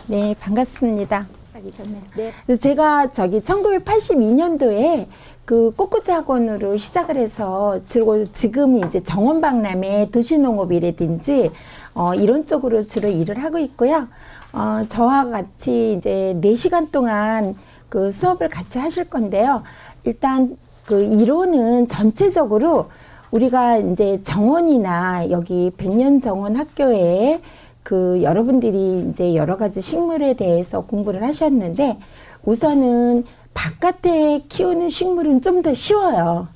네, 반갑습니다. 네. 그래서 제가 1982년도에 그 꽃꽂이 학원으로 시작을 해서 주로 지금 이제 정원박람회 도시농업이라든지 이런 쪽으로 주로 일을 하고 있고요. 저와 같이 이제 4시간 동안 그 수업을 같이 하실 건데요. 일단 그 이론은 전체적으로 우리가 이제 정원이나 여기 백년정원학교에 그 여러분들이 이제 여러 가지 식물에 대해서 공부를 하셨는데 우선은 바깥에 키우는 식물은 좀 더 쉬워요.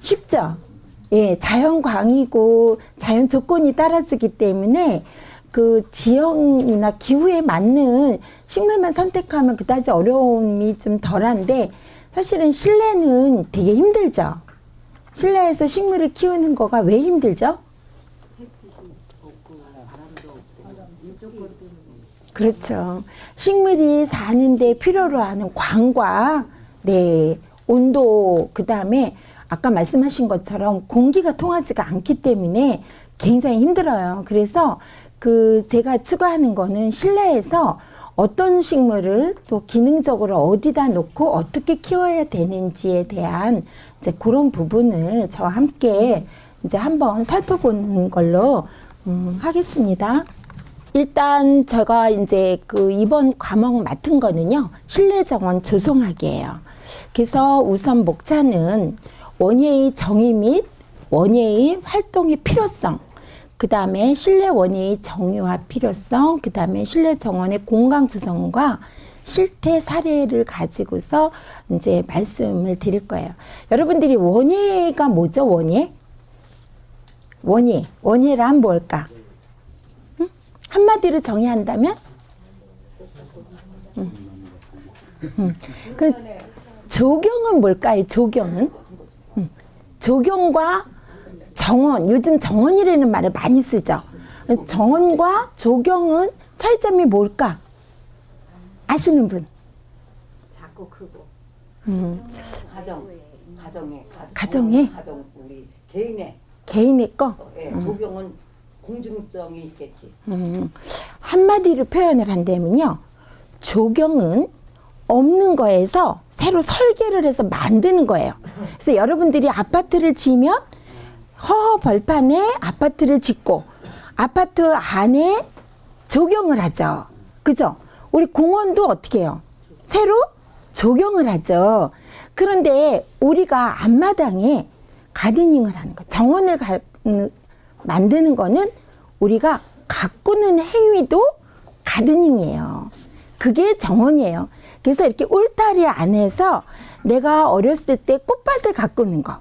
쉽죠? 예, 자연광이고 자연 조건이 따라주기 때문에 그 지형이나 기후에 맞는 식물만 선택하면 그다지 어려움이 좀 덜한데 사실은 실내는 되게 힘들죠. 실내에서 식물을 키우는 거가 왜 힘들죠? 그렇죠. 식물이 사는데 필요로 하는 광과 네, 온도, 그 다음에 아까 말씀하신 것처럼 공기가 통하지가 않기 때문에 굉장히 힘들어요. 그래서 그 제가 추구하는 거는 실내에서 어떤 식물을 또 기능적으로 어디다 놓고 어떻게 키워야 되는지에 대한 이제 그런 부분을 저와 함께 이제 한번 살펴보는 걸로 하겠습니다. 일단 제가 이제 그 이번 과목 맡은 거는요, 실내 정원 조성하기예요. 그래서 우선 목차는 원예의 정의 및 원예의 활동의 필요성, 그 다음에 실내 원예의 정의와 필요성, 그 다음에 실내 정원의 공간 구성과 실태 사례를 가지고서 이제 말씀을 드릴 거예요. 여러분들이 원예가 뭐죠? 원예? 원예란 뭘까? 한마디로 정의한다면? 그 조경은 뭘까요? 조경은? 조경과 정원, 요즘 정원이라는 말을 많이 쓰죠. 정원과 조경은 차이점이 뭘까? 아시는 분? 작고 크고. 가정에? 가정 우리 개인의 거? 예, 조경은 공중성이 있겠지. 한마디로 표현을 한다면요. 조경은 없는 거에서 새로 설계를 해서 만드는 거예요. 그래서 여러분들이 아파트를 지으면 허허 벌판에 아파트를 짓고 아파트 안에 조경을 하죠. 그죠? 우리 공원도 어떻게 해요? 새로 조경을 하죠. 그런데 우리가 앞마당에 가드닝을 하는 거, 정원을 만드는 거는 우리가 가꾸는 행위도 가드닝이에요. 그게 정원이에요. 그래서 이렇게 울타리 안에서 내가 어렸을 때 꽃밭을 가꾸는 거,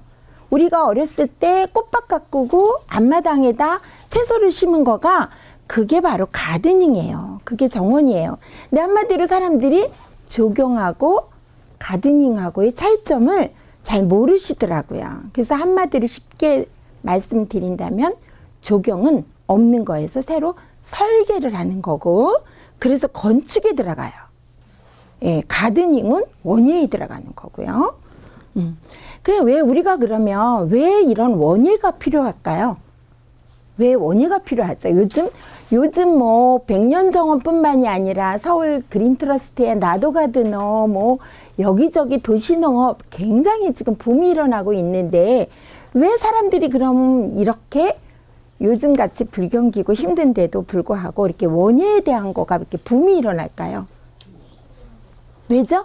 우리가 어렸을 때 꽃밭 가꾸고 앞마당에다 채소를 심은 거가 그게 바로 가드닝이에요. 그게 정원이에요. 근데 한마디로 사람들이 조경하고 가드닝하고의 차이점을 잘 모르시더라고요. 그래서 한마디로 쉽게 말씀드린다면 조경은 없는 거에서 새로 설계를 하는 거고, 그래서 건축에 들어가요. 예, 가드닝은 원예에 들어가는 거고요. 그게 왜 우리가 그러면 왜 이런 원예가 필요할까요? 왜 원예가 필요하죠? 요즘 뭐 백년정원뿐만이 아니라 서울 그린트러스트의 나도가드너 뭐 여기저기 도시농업 굉장히 지금 붐이 일어나고 있는데 왜 사람들이 그럼 이렇게 요즘같이 불경기고 힘든데도 불구하고 이렇게 원예에 대한 거가 이렇게 붐이 일어날까요? 왜죠?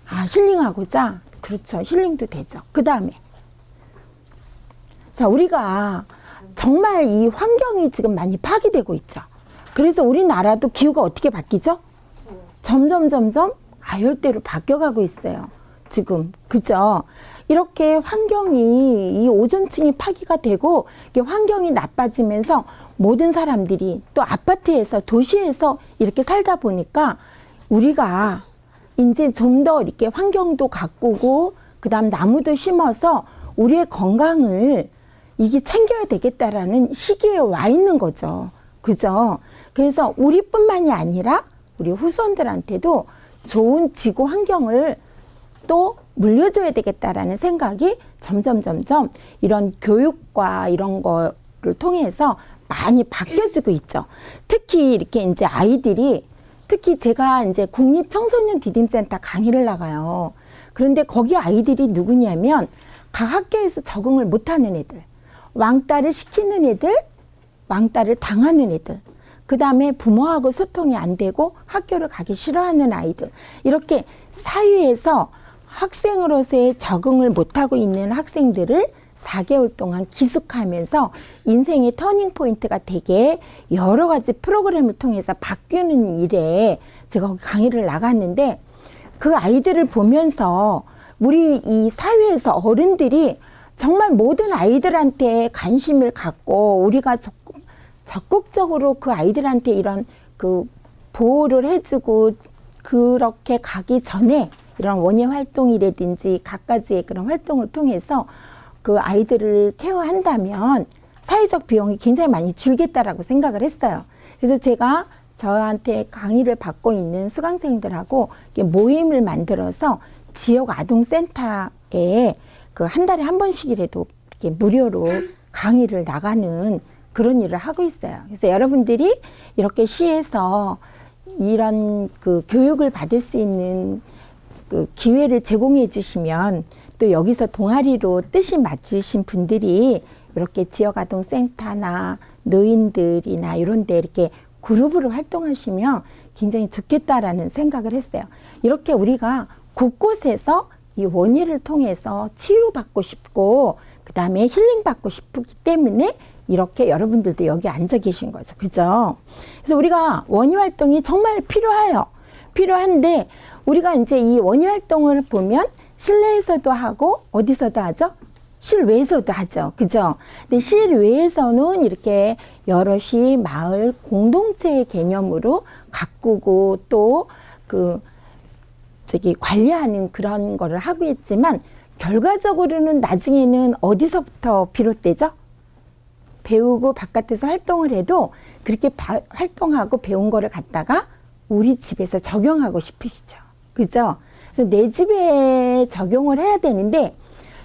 아, 힐링하고자? 그렇죠. 힐링도 되죠. 그 다음에 자, 우리가 정말 이 환경이 지금 많이 파괴되고 있죠. 그래서 우리나라도 기후가 어떻게 바뀌죠? 점점 아열대로 바뀌어가고 있어요. 지금 그죠? 이렇게 환경이 이 오존층이 파괴가 되고 이게 환경이 나빠지면서 모든 사람들이 또 아파트에서 도시에서 이렇게 살다 보니까 우리가 이제 좀 더 이렇게 환경도 가꾸고 그다음 나무도 심어서 우리의 건강을 이게 챙겨야 되겠다라는 시기에 와 있는 거죠. 그죠? 그래서 우리뿐만이 아니라 우리 후손들한테도 좋은 지구 환경을 또 물려줘야 되겠다라는 생각이 점점 이런 교육과 이런 거를 통해서 많이 바뀌어지고 있죠. 특히 이렇게 이제 아이들이 특히 제가 이제 국립청소년 디딤센터 강의를 나가요. 그런데 거기 아이들이 누구냐면 각 학교에서 적응을 못하는 애들, 왕따를 시키는 애들, 왕따를 당하는 애들, 그 다음에 부모하고 소통이 안 되고 학교를 가기 싫어하는 아이들, 이렇게 사회에서 학생으로서의 적응을 못하고 있는 학생들을 4개월 동안 기숙하면서 인생의 터닝 포인트가 되게 여러 가지 프로그램을 통해서 바뀌는 일에 제가 거기 강의를 나갔는데 그 아이들을 보면서 우리 이 사회에서 어른들이 정말 모든 아이들한테 관심을 갖고 우리가 적극적으로 그 아이들한테 이런 그 보호를 해주고 그렇게 가기 전에 이런 원예 활동이라든지 갖가지의 그런 활동을 통해서 그 아이들을 케어한다면 사회적 비용이 굉장히 많이 줄겠다라고 생각을 했어요. 그래서 제가 저한테 강의를 받고 있는 수강생들하고 모임을 만들어서 지역 아동센터에 그 한 달에 한 번씩이라도 이렇게 무료로 강의를 나가는 그런 일을 하고 있어요. 그래서 여러분들이 이렇게 시에서 이런 그 교육을 받을 수 있는 그 기회를 제공해 주시면 또 여기서 동아리로 뜻이 맞으신 분들이 이렇게 지역아동센터나 노인들이나 이런 데 이렇게 그룹으로 활동하시면 굉장히 좋겠다라는 생각을 했어요. 이렇게 우리가 곳곳에서 이 원예를 통해서 치유받고 싶고 그 다음에 힐링받고 싶기 때문에 이렇게 여러분들도 여기 앉아 계신 거죠. 그죠? 그래서 우리가 원예 활동이 정말 필요해요. 필요한데 우리가 이제 이 원예 활동을 보면 실내에서도 하고 어디서도 하죠? 실외에서도 하죠. 그죠? 근데 실외에서는 이렇게 여럿이 마을 공동체의 개념으로 가꾸고 또 관리하는 그런 거를 하고 있지만 결과적으로는 나중에는 어디서부터 비롯되죠? 배우고 바깥에서 활동을 해도 그렇게 활동하고 배운 거를 갖다가 우리 집에서 적용하고 싶으시죠. 그죠? 그래서 내 집에 적용을 해야 되는데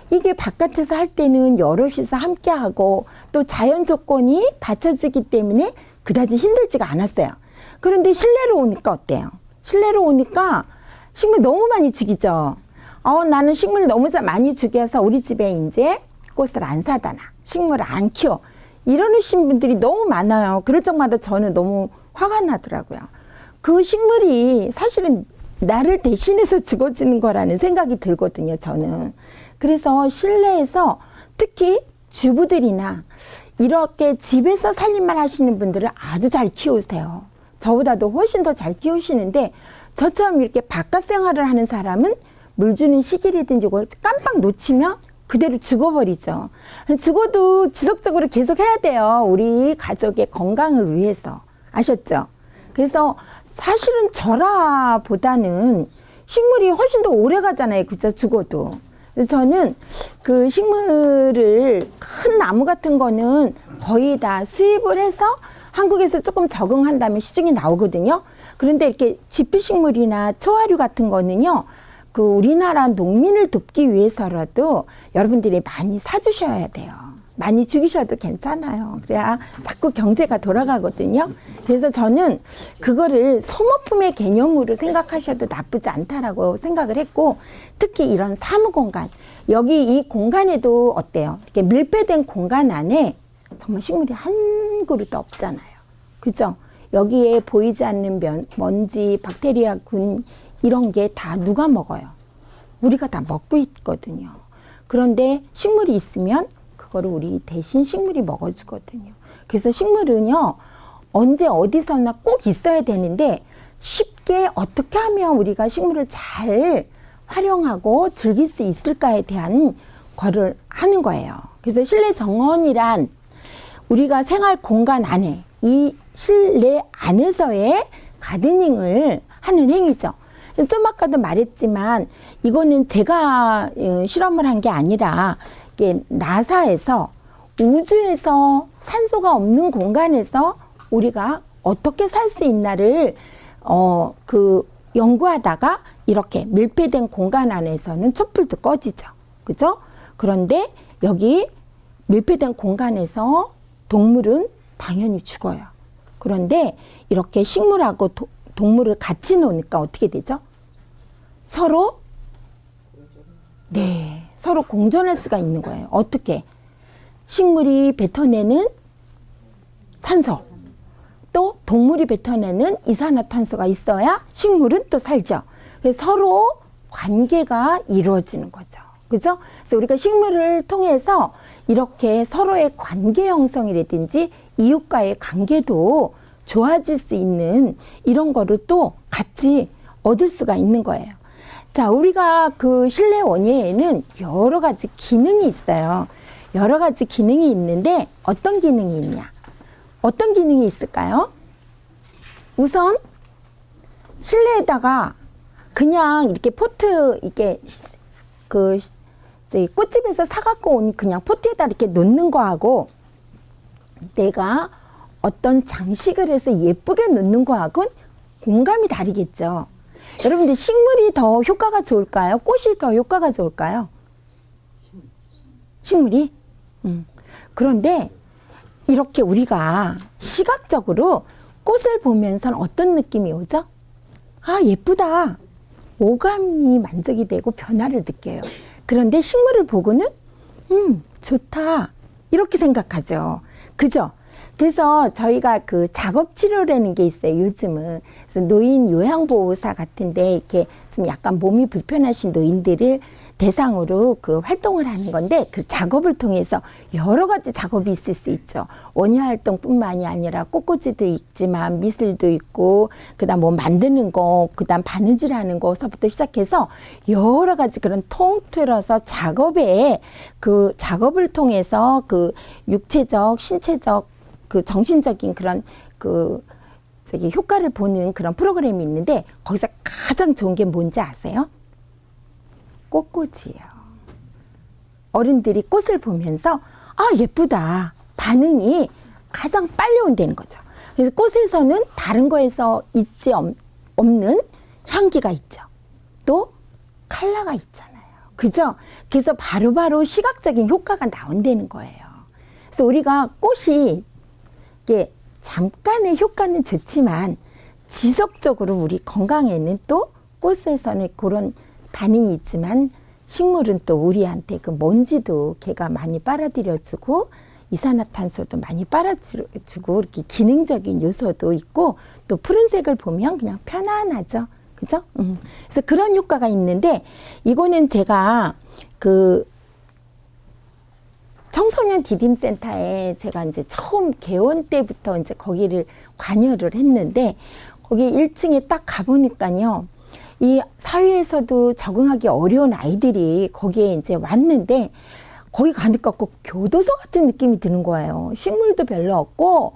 이게 바깥에서 할 때는 여럿이서 함께하고 또 자연 조건이 받쳐주기 때문에 그다지 힘들지가 않았어요. 그런데 실내로 오니까 어때요? 실내로 오니까 식물 너무 많이 죽이죠. 나는 식물을 너무 많이 죽여서 우리 집에 이제 꽃을 안 사다 놔. 식물을 안 키워. 이러신 분들이 너무 많아요. 그럴 적마다 저는 너무 화가 나더라고요. 그 식물이 사실은 나를 대신해서 죽어주는 거라는 생각이 들거든요, 저는. 그래서 실내에서 특히 주부들이나 이렇게 집에서 살림만 하시는 분들은 아주 잘 키우세요. 저보다도 훨씬 더 잘 키우시는데 저처럼 이렇게 바깥 생활을 하는 사람은 물 주는 시기라든지 이걸 깜빡 놓치면 그대로 죽어버리죠. 죽어도 지속적으로 계속 해야 돼요. 우리 가족의 건강을 위해서. 아셨죠? 그래서 사실은 절화보다는 식물이 훨씬 더 오래 가잖아요. 그죠? 죽어도. 그래서 저는 그 식물을 큰 나무 같은 거는 거의 다 수입을 해서 한국에서 조금 적응한다면 시중에 나오거든요. 그런데 이렇게 지피식물이나 초화류 같은 거는요. 그 우리나라 농민을 돕기 위해서라도 여러분들이 많이 사주셔야 돼요. 많이 죽이셔도 괜찮아요. 그래야 자꾸 경제가 돌아가거든요. 그래서 저는 그거를 소모품의 개념으로 생각하셔도 나쁘지 않다라고 생각을 했고 특히 이런 사무공간 여기 이 공간에도 어때요? 이렇게 밀폐된 공간 안에 정말 식물이 한 그루도 없잖아요. 그죠? 여기에 보이지 않는 먼지, 박테리아군 이런 게 다 누가 먹어요? 우리가 다 먹고 있거든요. 그런데 식물이 있으면 그거를 우리 대신 식물이 먹어주거든요. 그래서 식물은요, 언제 어디서나 꼭 있어야 되는데 쉽게 어떻게 하면 우리가 식물을 잘 활용하고 즐길 수 있을까에 대한 거를 하는 거예요. 그래서 실내 정원이란 우리가 생활 공간 안에 이 실내 안에서의 가드닝을 하는 행위죠. 좀 아까도 말했지만 이거는 제가 실험을 한 게 아니라 이게 나사에서 우주에서 산소가 없는 공간에서 우리가 어떻게 살 수 있나를 연구하다가 이렇게 밀폐된 공간 안에서는 촛불도 꺼지죠. 그죠? 그런데 여기 밀폐된 공간에서 동물은 당연히 죽어요. 그런데 이렇게 식물하고 동물을 같이 놓으니까 어떻게 되죠? 서로 서로 공존할 수가 있는 거예요. 어떻게? 식물이 뱉어내는 산소, 또 동물이 뱉어내는 이산화탄소가 있어야 식물은 또 살죠. 그래서 서로 관계가 이루어지는 거죠. 그죠? 그래서 우리가 식물을 통해서 이렇게 서로의 관계 형성이라든지 이웃과의 관계도 좋아질 수 있는 이런 거를 또 같이 얻을 수가 있는 거예요. 자, 우리가 그 실내 원예에는 여러 가지 기능이 있어요. 여러 가지 기능이 있는데 어떤 기능이 있냐? 어떤 기능이 있을까요? 우선 실내에다가 그냥 이렇게 포트 이렇게 꽃집에서 사갖고 온 그냥 포트에다 이렇게 놓는 거하고 내가 어떤 장식을 해서 예쁘게 놓는 거하고는 공감이 다르겠죠. 여러분들 식물이 더 효과가 좋을까요? 꽃이 더 효과가 좋을까요? 식물이? 그런데 이렇게 우리가 시각적으로 꽃을 보면서는 어떤 느낌이 오죠? 아, 예쁘다. 오감이 만족이 되고 변화를 느껴요. 그런데 식물을 보고는 좋다. 이렇게 생각하죠. 그죠? 그래서 저희가 그 작업 치료라는 게 있어요, 요즘은. 그래서 노인 요양보호사 같은데 이렇게 좀 약간 몸이 불편하신 노인들을 대상으로 그 활동을 하는 건데 그 작업을 통해서 여러 가지 작업이 있을 수 있죠. 원예 활동뿐만이 아니라 꽃꽂이도 있지만 미술도 있고 그다음 뭐 만드는 거, 그다음 바느질하는 거서부터 시작해서 여러 가지 그런 통틀어서 작업에 그 작업을 통해서 그 육체적, 신체적, 그 정신적인 그런 효과를 보는 그런 프로그램이 있는데 거기서 가장 좋은 게 뭔지 아세요? 꽃꽂이에요. 어른들이 꽃을 보면서 아, 예쁘다. 반응이 가장 빨리 온다는 거죠. 그래서 꽃에서는 다른 거에서 있지 없는 향기가 있죠. 또 컬러가 있잖아요. 그죠? 그래서 바로바로 시각적인 효과가 나온다는 거예요. 그래서 우리가 꽃이 이게 잠깐의 효과는 좋지만 지속적으로 우리 건강에는 또 꽃에서는 그런 반응이 있지만 식물은 또 우리한테 그 먼지도 걔가 많이 빨아들여주고 이산화탄소도 많이 빨아주고 이렇게 기능적인 요소도 있고 또 푸른색을 보면 그냥 편안하죠. 그죠? 그래서 그런 효과가 있는데 이거는 제가 그 청소년 디딤센터에 제가 이제 처음 개원 때부터 이제 거기를 관여를 했는데 거기 1층에 딱 가보니까요. 이 사회에서도 적응하기 어려운 아이들이 거기에 이제 왔는데 거기 가니까 꼭 교도소 같은 느낌이 드는 거예요. 식물도 별로 없고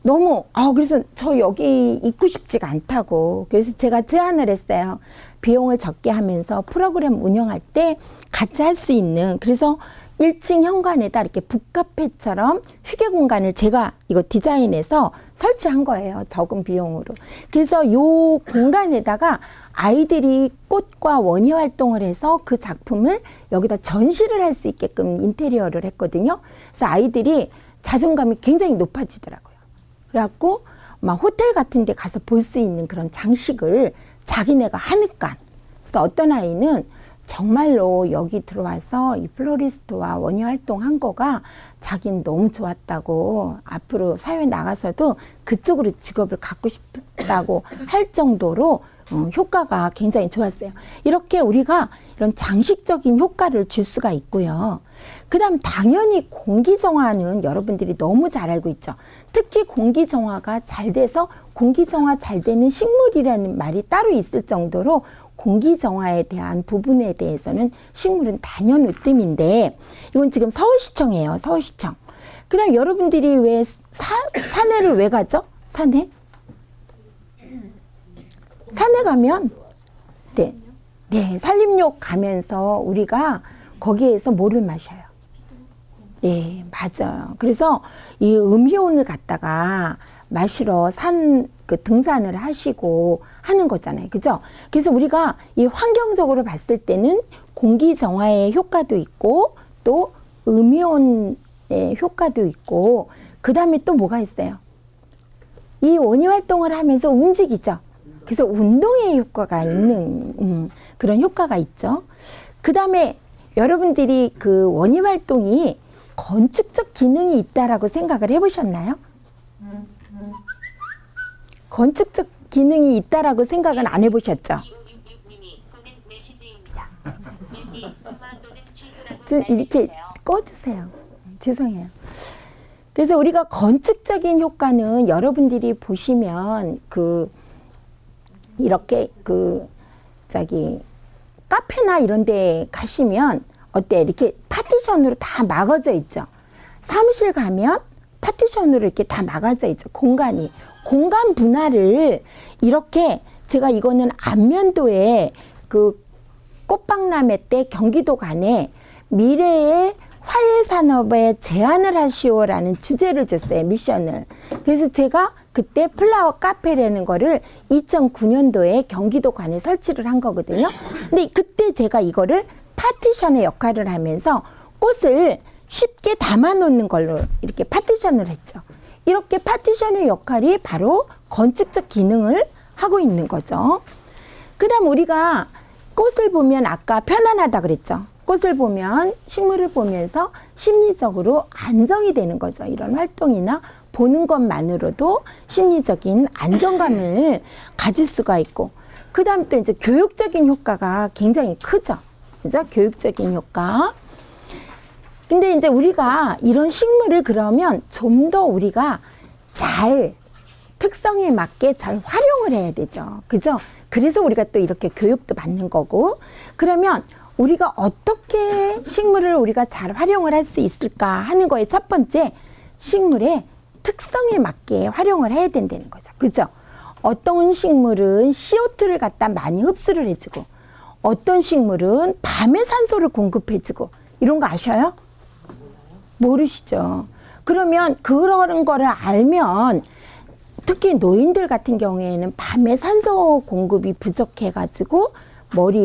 너무 그래서 저 여기 있고 싶지가 않다고. 그래서 제가 제안을 했어요. 비용을 적게 하면서 프로그램 운영할 때 같이 할 수 있는 그래서 1층 현관에다 이렇게 북카페처럼 휴게 공간을 제가 이거 디자인해서 설치한 거예요. 적은 비용으로. 그래서 요 공간에다가 아이들이 꽃과 원예 활동을 해서 그 작품을 여기다 전시를 할 수 있게끔 인테리어를 했거든요. 그래서 아이들이 자존감이 굉장히 높아지더라고요. 그래갖고 막 호텔 같은 데 가서 볼 수 있는 그런 장식을 자기네가 하니까. 그래서 어떤 아이는 정말로 여기 들어와서 이 플로리스트와 원예 활동한 거가 자기는 너무 좋았다고 앞으로 사회에 나가서도 그쪽으로 직업을 갖고 싶다고 할 정도로 효과가 굉장히 좋았어요. 이렇게 우리가 이런 장식적인 효과를 줄 수가 있고요. 그 다음 당연히 공기정화는 여러분들이 너무 잘 알고 있죠. 특히 공기정화가 잘 돼서 공기정화 잘 되는 식물이라는 말이 따로 있을 정도로 공기정화에 대한 부분에 대해서는 식물은 단연으뜸인데 이건 지금 서울시청이에요. 서울시청. 그 다음 여러분들이 왜 산에를 왜 가죠? 산에? 산에 가면 네, 네, 산림욕 가면서 우리가 거기에서 뭐를 마셔요? 네, 맞아요. 그래서 이 음이온을 갖다가 마시러 등산을 하시고 하는 거잖아요. 그죠? 그래서 우리가 이 환경적으로 봤을 때는 공기 정화의 효과도 있고 또 음이온의 효과도 있고 그 다음에 또 뭐가 있어요? 이 원이 활동을 하면서 움직이죠. 그래서 운동의 효과가 있는 그런 효과가 있죠. 그 다음에 여러분들이 그 원이 활동이 건축적 기능이 있다라고 생각을 해보셨나요? 건축적 기능이 있다라고 생각은 안 해보셨죠? 좀 이렇게 꺼주세요. 죄송해요. 그래서 우리가 건축적인 효과는 여러분들이 보시면 이렇게 카페나 이런 데 가시면 어때? 이렇게 파티션으로 다 막아져 있죠. 사무실 가면 파티션으로 이렇게 다 막아져 있죠. 공간 분할을 이렇게 제가 이거는 안면도에 그 꽃박람회 때 경기도 간에 미래의 화훼 산업에 제안을 하시오라는 주제를 줬어요. 미션을. 그래서 제가 그때 플라워 카페라는 거를 2009년도에 경기도 관에 설치를 한 거거든요. 근데 그때 제가 이거를 파티션의 역할을 하면서 꽃을 쉽게 담아 놓는 걸로 이렇게 파티션을 했죠. 이렇게 파티션의 역할이 바로 건축적 기능을 하고 있는 거죠. 그 다음 우리가 꽃을 보면 아까 편안하다 그랬죠. 꽃을 보면, 식물을 보면서 심리적으로 안정이 되는 거죠. 이런 활동이나 보는 것만으로도 심리적인 안정감을 가질 수가 있고, 그 다음 또 이제 교육적인 효과가 굉장히 크죠. 그죠? 교육적인 효과. 근데 이제 우리가 이런 식물을 그러면 좀 더 우리가 특성에 맞게 잘 활용을 해야 되죠. 그죠? 그래서 우리가 또 이렇게 교육도 받는 거고, 그러면 우리가 어떻게 식물을 우리가 잘 활용을 할 수 있을까 하는 거에 첫 번째, 식물의 특성에 맞게 활용을 해야 된다는 거죠. 그죠? 어떤 식물은 CO2를 갖다 많이 흡수를 해주고, 어떤 식물은 밤에 산소를 공급해주고, 이런 거 아셔요? 모르시죠? 그러면 그런 거를 알면, 특히 노인들 같은 경우에는 밤에 산소 공급이 부족해가지고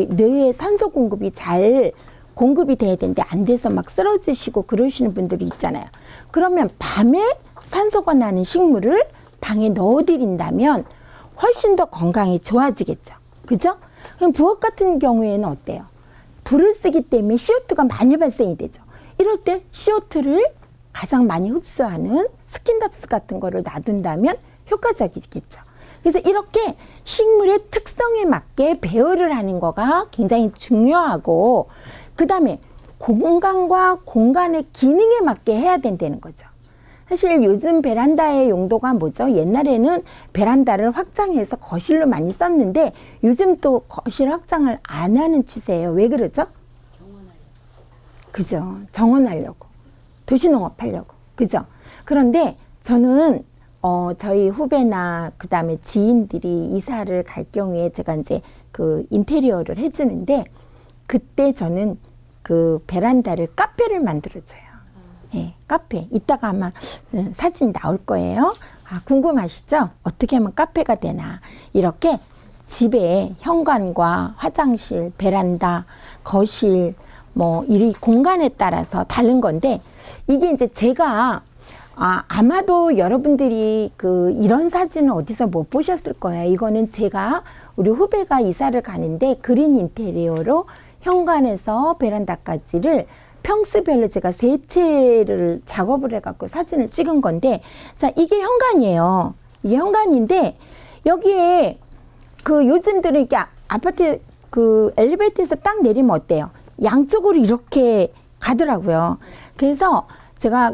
뇌에 산소 공급이 잘 공급이 돼야 되는데 안 돼서 막 쓰러지시고 그러시는 분들이 있잖아요. 그러면 밤에 산소가 나는 식물을 방에 넣어드린다면 훨씬 더 건강이 좋아지겠죠. 그죠? 그럼 부엌 같은 경우에는 어때요? 불을 쓰기 때문에 CO2가 많이 발생이 되죠. 이럴 때 CO2를 가장 많이 흡수하는 스킨답스 같은 거를 놔둔다면 효과적이겠죠. 그래서 이렇게 식물의 특성에 맞게 배열을 하는 거가 굉장히 중요하고, 그 다음에 공간과 공간의 기능에 맞게 해야 된다는 거죠. 사실 요즘 베란다의 용도가 뭐죠? 옛날에는 베란다를 확장해서 거실로 많이 썼는데 요즘 또 거실 확장을 안 하는 추세예요. 왜 그러죠? 그죠? 정원하려고. 도시농업 하려고. 그죠? 그런데 저는 저희 후배나 그 다음에 지인들이 이사를 갈 경우에 제가 이제 그 인테리어를 해주는데, 그때 저는 그 베란다를 카페를 만들어줘요. 예, 카페. 이따가 아마 사진이 나올 거예요. 아, 궁금하시죠? 어떻게 하면 카페가 되나. 이렇게 집에 현관과 화장실, 베란다, 거실, 이 공간에 따라서 다른 건데, 이게 이제 제가 아마도 여러분들이 이런 사진은 어디서 못 보셨을 거예요. 이거는 제가 우리 후배가 이사를 가는데 그린 인테리어로 현관에서 베란다까지를 평수별로 제가 3채를 작업을 해갖고 사진을 찍은 건데, 자, 이게 현관이에요. 이게 현관인데, 여기에 요즘들은 이렇게 아파트 엘리베이터에서 딱 내리면 어때요? 양쪽으로 이렇게 가더라고요. 그래서 제가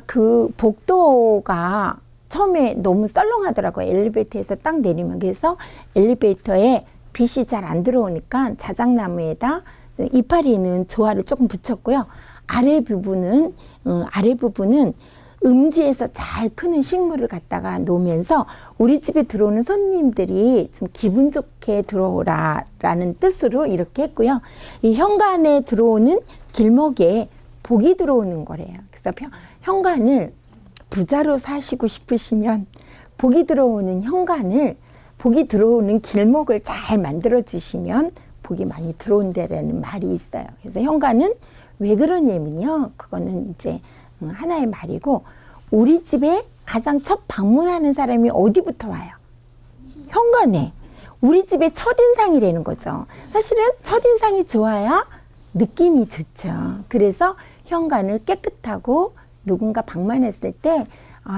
복도가 처음에 너무 썰렁하더라고요. 엘리베이터에서 딱 내리면. 그래서 엘리베이터에 빛이 잘 안 들어오니까 자작나무에다 이파리 있는 조화를 조금 붙였고요. 아래 부분은 음지에서 잘 크는 식물을 갖다가 놓으면서 우리 집에 들어오는 손님들이 좀 기분 좋게 들어오라라는 뜻으로 이렇게 했고요. 이 현관에 들어오는 길목에 복이 들어오는 거래요. 그래서 현관을 부자로 사시고 싶으시면 복이 들어오는 현관을, 복이 들어오는 길목을 잘 만들어 주시면 복이 많이 들어온다라는 말이 있어요. 그래서 현관은 왜 그러냐면요. 그거는 이제 하나의 말이고, 우리 집에 가장 첫 방문하는 사람이 어디부터 와요? 현관에. 우리 집의 첫인상이라는 거죠. 사실은 첫인상이 좋아야 느낌이 좋죠. 그래서 현관을 깨끗하고 누군가 방문했을 때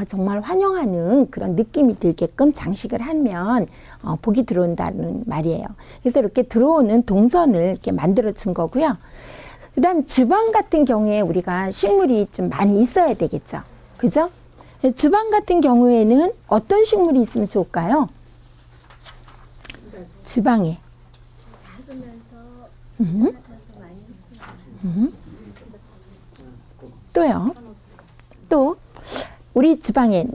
정말 환영하는 그런 느낌이 들게끔 장식을 하면 복이 들어온다는 말이에요. 그래서 이렇게 들어오는 동선을 이렇게 만들어 준 거고요. 그 다음 주방 같은 경우에 우리가 식물이 좀 많이 있어야 되겠죠. 그죠? 주방 같은 경우에는 어떤 식물이 있으면 좋을까요? 주방에. 작으면서 이산화탄소 많이 흡수하는. 또요? 또 우리 주방에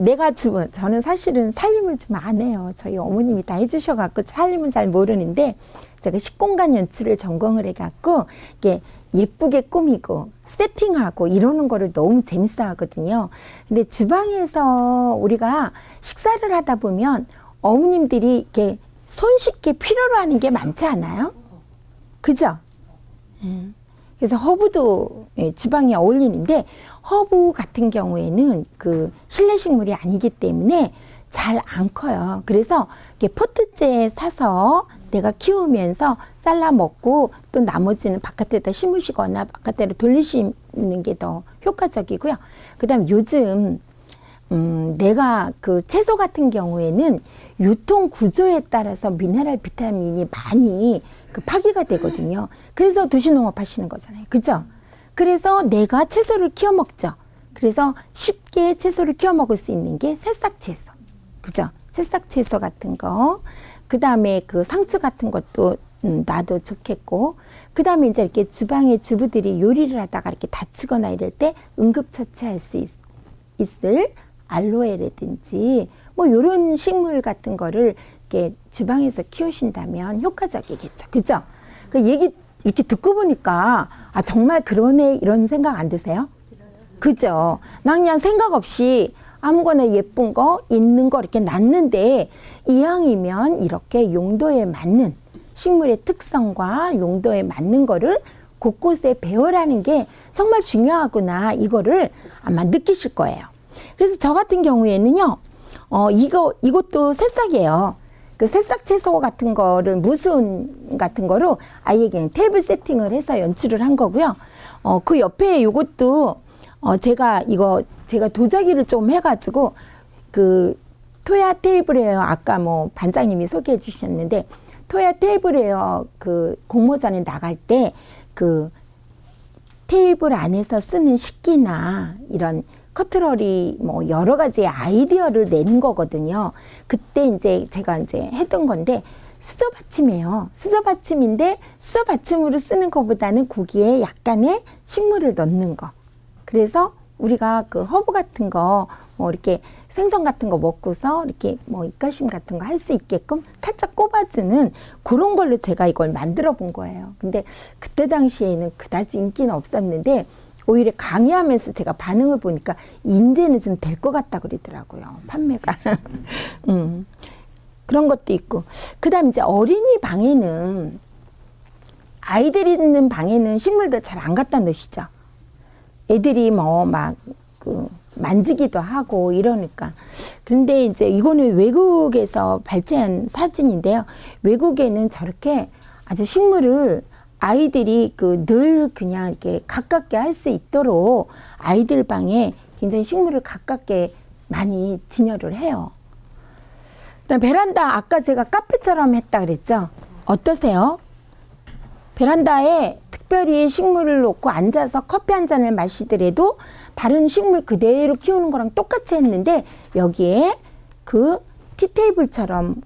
저는 사실은 살림을 좀 안 해요. 저희 어머님이 다 해주셔갖고 살림은 잘 모르는데, 제가 식공간 연출을 전공을 해갖고 이게 예쁘게 꾸미고 세팅하고 이러는 거를 너무 재밌어 하거든요. 근데 주방에서 우리가 식사를 하다 보면 어머님들이 이렇게 손쉽게 필요로 하는 게 많지 않아요? 그죠? 그래서 허브도 주방에 어울리는데, 허브 같은 경우에는 그 실내 식물이 아니기 때문에 잘 안 커요. 그래서 이렇게 포트째 사서 내가 키우면서 잘라 먹고 또 나머지는 바깥에다 심으시거나 바깥으로 돌리시는 게 더 효과적이고요. 그다음 요즘 내가 그 채소 같은 경우에는 유통 구조에 따라서 미네랄 비타민이 많이 그 파기가 되거든요. 그래서 도시농업 하시는 거잖아요. 그죠? 그래서 내가 채소를 키워 먹죠. 그래서 쉽게 채소를 키워 먹을 수 있는 게 새싹 채소. 그죠? 새싹 채소 같은 거. 그 다음에 그 상추 같은 것도 놔도 좋겠고. 그 다음에 이제 이렇게 주방에 주부들이 요리를 하다가 이렇게 다치거나 이럴 때 응급처치할 수 있을 알로에라든지 뭐 요런 식물 같은 거를 이렇게 주방에서 키우신다면 효과적이겠죠. 그죠? 그 얘기 이렇게 듣고 보니까 정말 그러네 이런 생각 안 드세요? 그죠? 나 그냥 생각 없이 아무거나 예쁜 거 있는 거 이렇게 놨는데, 이왕이면 이렇게 용도에 맞는 식물의 특성과 용도에 맞는 거를 곳곳에 배워라는 게 정말 중요하구나, 이거를 아마 느끼실 거예요. 그래서 저 같은 경우에는요, 이것도 새싹이에요. 그 새싹 채소 같은 거를 무순 같은 거로 아예 그냥 테이블 세팅을 해서 연출을 한 거고요. 그 옆에 요것도 제가 도자기를 좀 해가지고 그 토야 테이블웨어, 아까 뭐 반장님이 소개해 주셨는데, 토야 테이블웨어 그 공모전에 나갈 때 그 테이블 안에서 쓰는 식기나 이런 커트러리 뭐 여러 가지 아이디어를 내는 거거든요. 그때 이제 제가 이제 했던 건데, 수저 받침이에요. 수저 받침인데 수저 받침으로 쓰는 것보다는 거기에 약간의 식물을 넣는 거. 그래서 우리가 그 허브 같은 거 뭐 이렇게 생선 같은 거 먹고서 이렇게 뭐 입가심 같은 거 할 수 있게끔 살짝 꼽아주는 그런 걸로 제가 이걸 만들어 본 거예요. 근데 그때 당시에는 그다지 인기는 없었는데, 오히려 강의하면서 제가 반응을 보니까 이제는 좀 될 것 같다 그러더라고요, 판매가. 그런 것도 있고. 그 다음 이제 어린이 방에는, 아이들이 있는 방에는 식물들 잘 안 갖다 놓으시죠. 애들이 뭐 막 만지기도 하고 이러니까. 근데 이제 이거는 외국에서 발제한 사진인데요. 외국에는 저렇게 아주 식물을 아이들이 늘 그냥 이렇게 가깝게 할 수 있도록 아이들 방에 굉장히 식물을 가깝게 많이 진열을 해요. 그다음 베란다, 아까 제가 카페처럼 했다 그랬죠? 어떠세요? 베란다에 특별히 식물을 놓고 앉아서 커피 한 잔을 마시더라도 다른 식물 그대로 키우는 거랑 똑같이 했는데, 여기에 그 티테이블처럼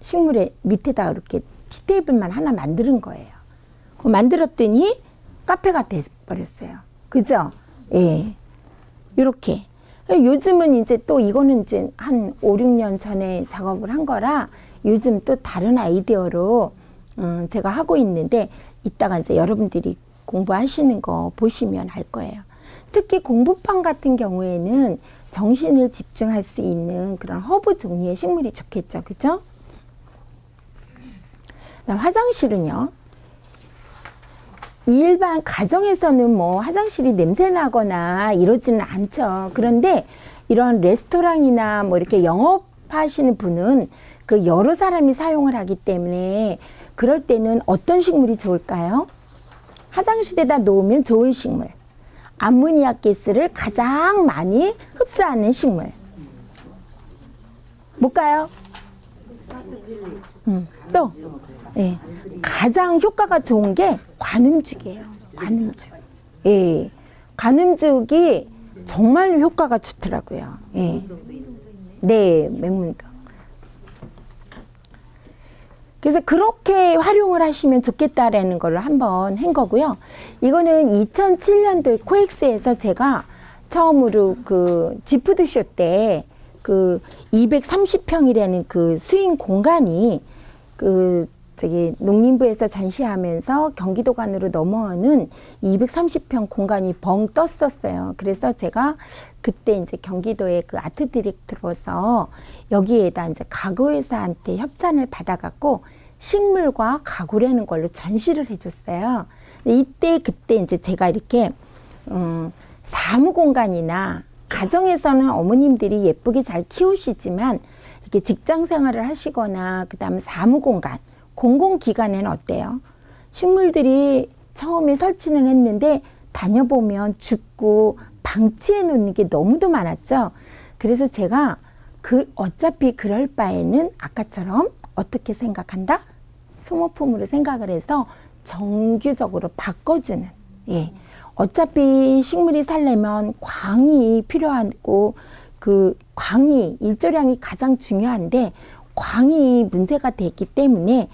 식물의 밑에다 이렇게 티테이블만 하나 만드는 거예요. 만들었더니 카페가 돼버렸어요. 그죠? 예. 요렇게. 요즘은 이제 또 이거는 이제 한 5, 6년 전에 작업을 한 거라 요즘 또 다른 아이디어로 제가 하고 있는데 이따가 이제 여러분들이 공부하시는 거 보시면 알 거예요. 특히 공부방 같은 경우에는 정신을 집중할 수 있는 그런 허브 종류의 식물이 좋겠죠. 그죠? 화장실은요. 일반 가정에서는 뭐 화장실이 냄새 나거나 이러지는 않죠. 그런데 이런 레스토랑이나 뭐 이렇게 영업하시는 분은 그 여러 사람이 사용을 하기 때문에 그럴 때는 어떤 식물이 좋을까요? 화장실에다 놓으면 좋은 식물. 암모니아 가스를 가장 많이 흡수하는 식물. 뭘까요? 또 예, 가장 효과가 좋은 게 관음죽이에요. 관음죽. 예, 관음죽이 정말로 효과가 좋더라고요. 예. 네, 맹문동. 그래서 그렇게 활용을 하시면 좋겠다라는 걸로 한번 한 거고요. 이거는 2007년도에 코엑스에서 제가 처음으로 그 지푸드쇼 때 그 230평이라는 그 스윙 공간이 그 저기 농림부에서 전시하면서 경기도관으로 넘어오는 230평 공간이 벙 떴었어요. 그래서 제가 그때 이제 경기도의 그 아트 디렉터로서 여기에다 이제 가구회사한테 협찬을 받아갖고 식물과 가구라는 걸로 전시를 해줬어요. 근데 이때 그때 이제 제가 이렇게 사무 공간이나 가정에서는 어머님들이 예쁘게 잘 키우시지만 이렇게 직장 생활을 하시거나 그다음 사무 공간 공공기관에는 어때요? 식물들이 처음에 설치는 했는데 다녀보면 죽고 방치해 놓는 게 너무도 많았죠. 그래서 제가 어차피 그럴 바에는 아까처럼 어떻게 생각한다? 소모품으로 생각을 해서 정규적으로 바꿔주는. 예. 어차피 식물이 살려면 광이 필요하고 그 광이 일조량이 가장 중요한데 광이 문제가 됐기 때문에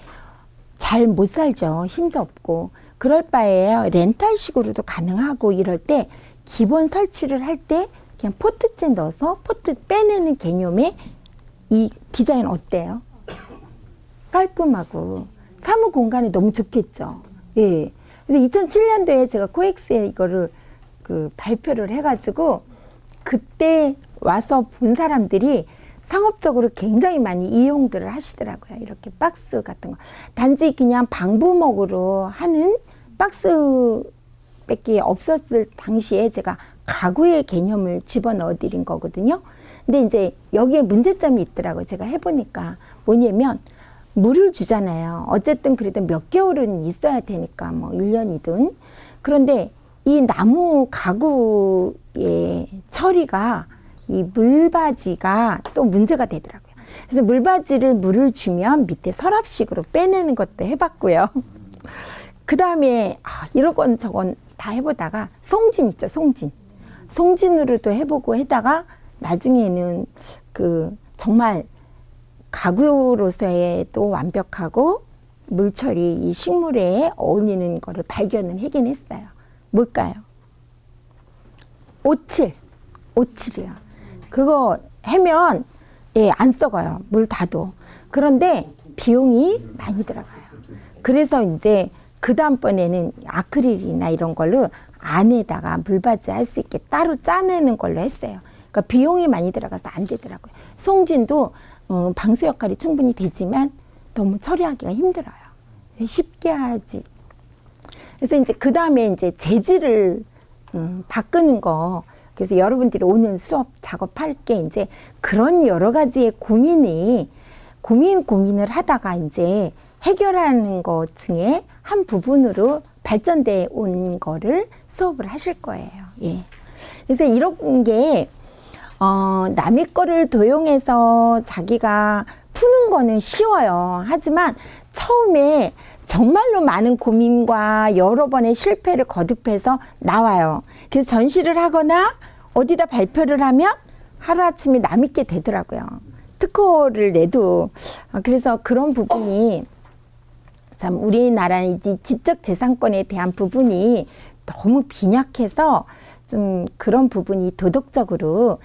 잘 못 살죠. 힘도 없고. 그럴 바에요. 렌탈식으로도 가능하고 이럴 때 기본 설치를 할 때 그냥 포트째 넣어서 포트 빼내는 개념의 이 디자인 어때요? 깔끔하고 사무 공간이 너무 좋겠죠. 예. 그래서 2007년도에 제가 코엑스에 이거를 그 발표를 해가지고 그때 와서 본 사람들이 상업적으로 굉장히 많이 이용들을 하시더라고요. 이렇게 박스 같은 거. 단지 그냥 방부목으로 하는 박스밖에 없었을 당시에 제가 가구의 개념을 집어넣어 드린 거거든요. 근데 이제 여기에 문제점이 있더라고요. 제가 해보니까 뭐냐면 물을 주잖아요. 어쨌든 그래도 몇 개월은 있어야 되니까 뭐 1년이든. 그런데 이 나무 가구의 처리가 이 물바지가 또 문제가 되더라고요. 그래서 물바지를 물을 주면 밑에 서랍식으로 빼내는 것도 해봤고요. 그 다음에 이런 저건 다 해보다가 송진 있죠, 송진. 송진으로도 해보고 하다가 나중에는 그 정말 가구로서의 또 완벽하고 물처리 이 식물에 어울리는 거를 발견을 하긴 했어요. 뭘까요? 오칠이요. 그거 하면 예, 안 썩어요. 물 다도. 그런데 비용이 많이 들어가요. 그래서 이제 그 다음번에는 아크릴이나 이런 걸로 안에다가 물받이 할 수 있게 따로 짜내는 걸로 했어요. 그러니까 비용이 많이 들어가서 안 되더라고요. 송진도 방수 역할이 충분히 되지만 너무 처리하기가 힘들어요. 쉽게 하지. 그래서 이제 그 다음에 이제 재질을 바꾸는 거. 그래서 여러분들이 오늘 수업 작업할 게 이제 그런 여러 가지의 고민을 하다가 이제 해결하는 것 중에 한 부분으로 발전돼 온 거를 수업을 하실 거예요. 예. 그래서 이런 게 남의 거를 도용해서 자기가 푸는 거는 쉬워요. 하지만 처음에 정말로 많은 고민과 여러 번의 실패를 거듭해서 나와요. 그래서 전시를 하거나 어디다 발표를 하면 하루아침에 남있게 되더라고요. 특허를 내도. 그래서 그런 부분이 참 우리나라의 지적재산권에 대한 부분이 너무 빈약해서 좀 그런 부분이 도덕적으로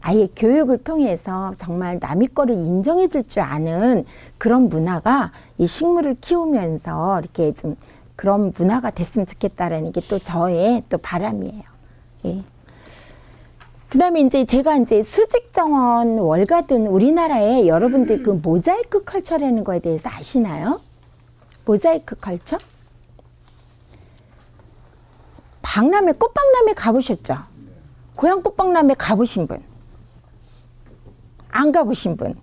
아예 교육을 통해서 정말 남의 거를 인정해 줄 줄 아는 그런 문화가 이 식물을 키우면서 이렇게 좀 그런 문화가 됐으면 좋겠다라는 게 또 저의 또 바람이에요. 예. 그다음에 이제 제가 이제 수직 정원 월가든 우리나라에 여러분들 그 모자이크 컬처라는 거에 대해서 아시나요? 모자이크 컬처? 박람회, 꽃박람회 가보셨죠? 고향 꽃박람회 가보신 분? 안 가보신 분?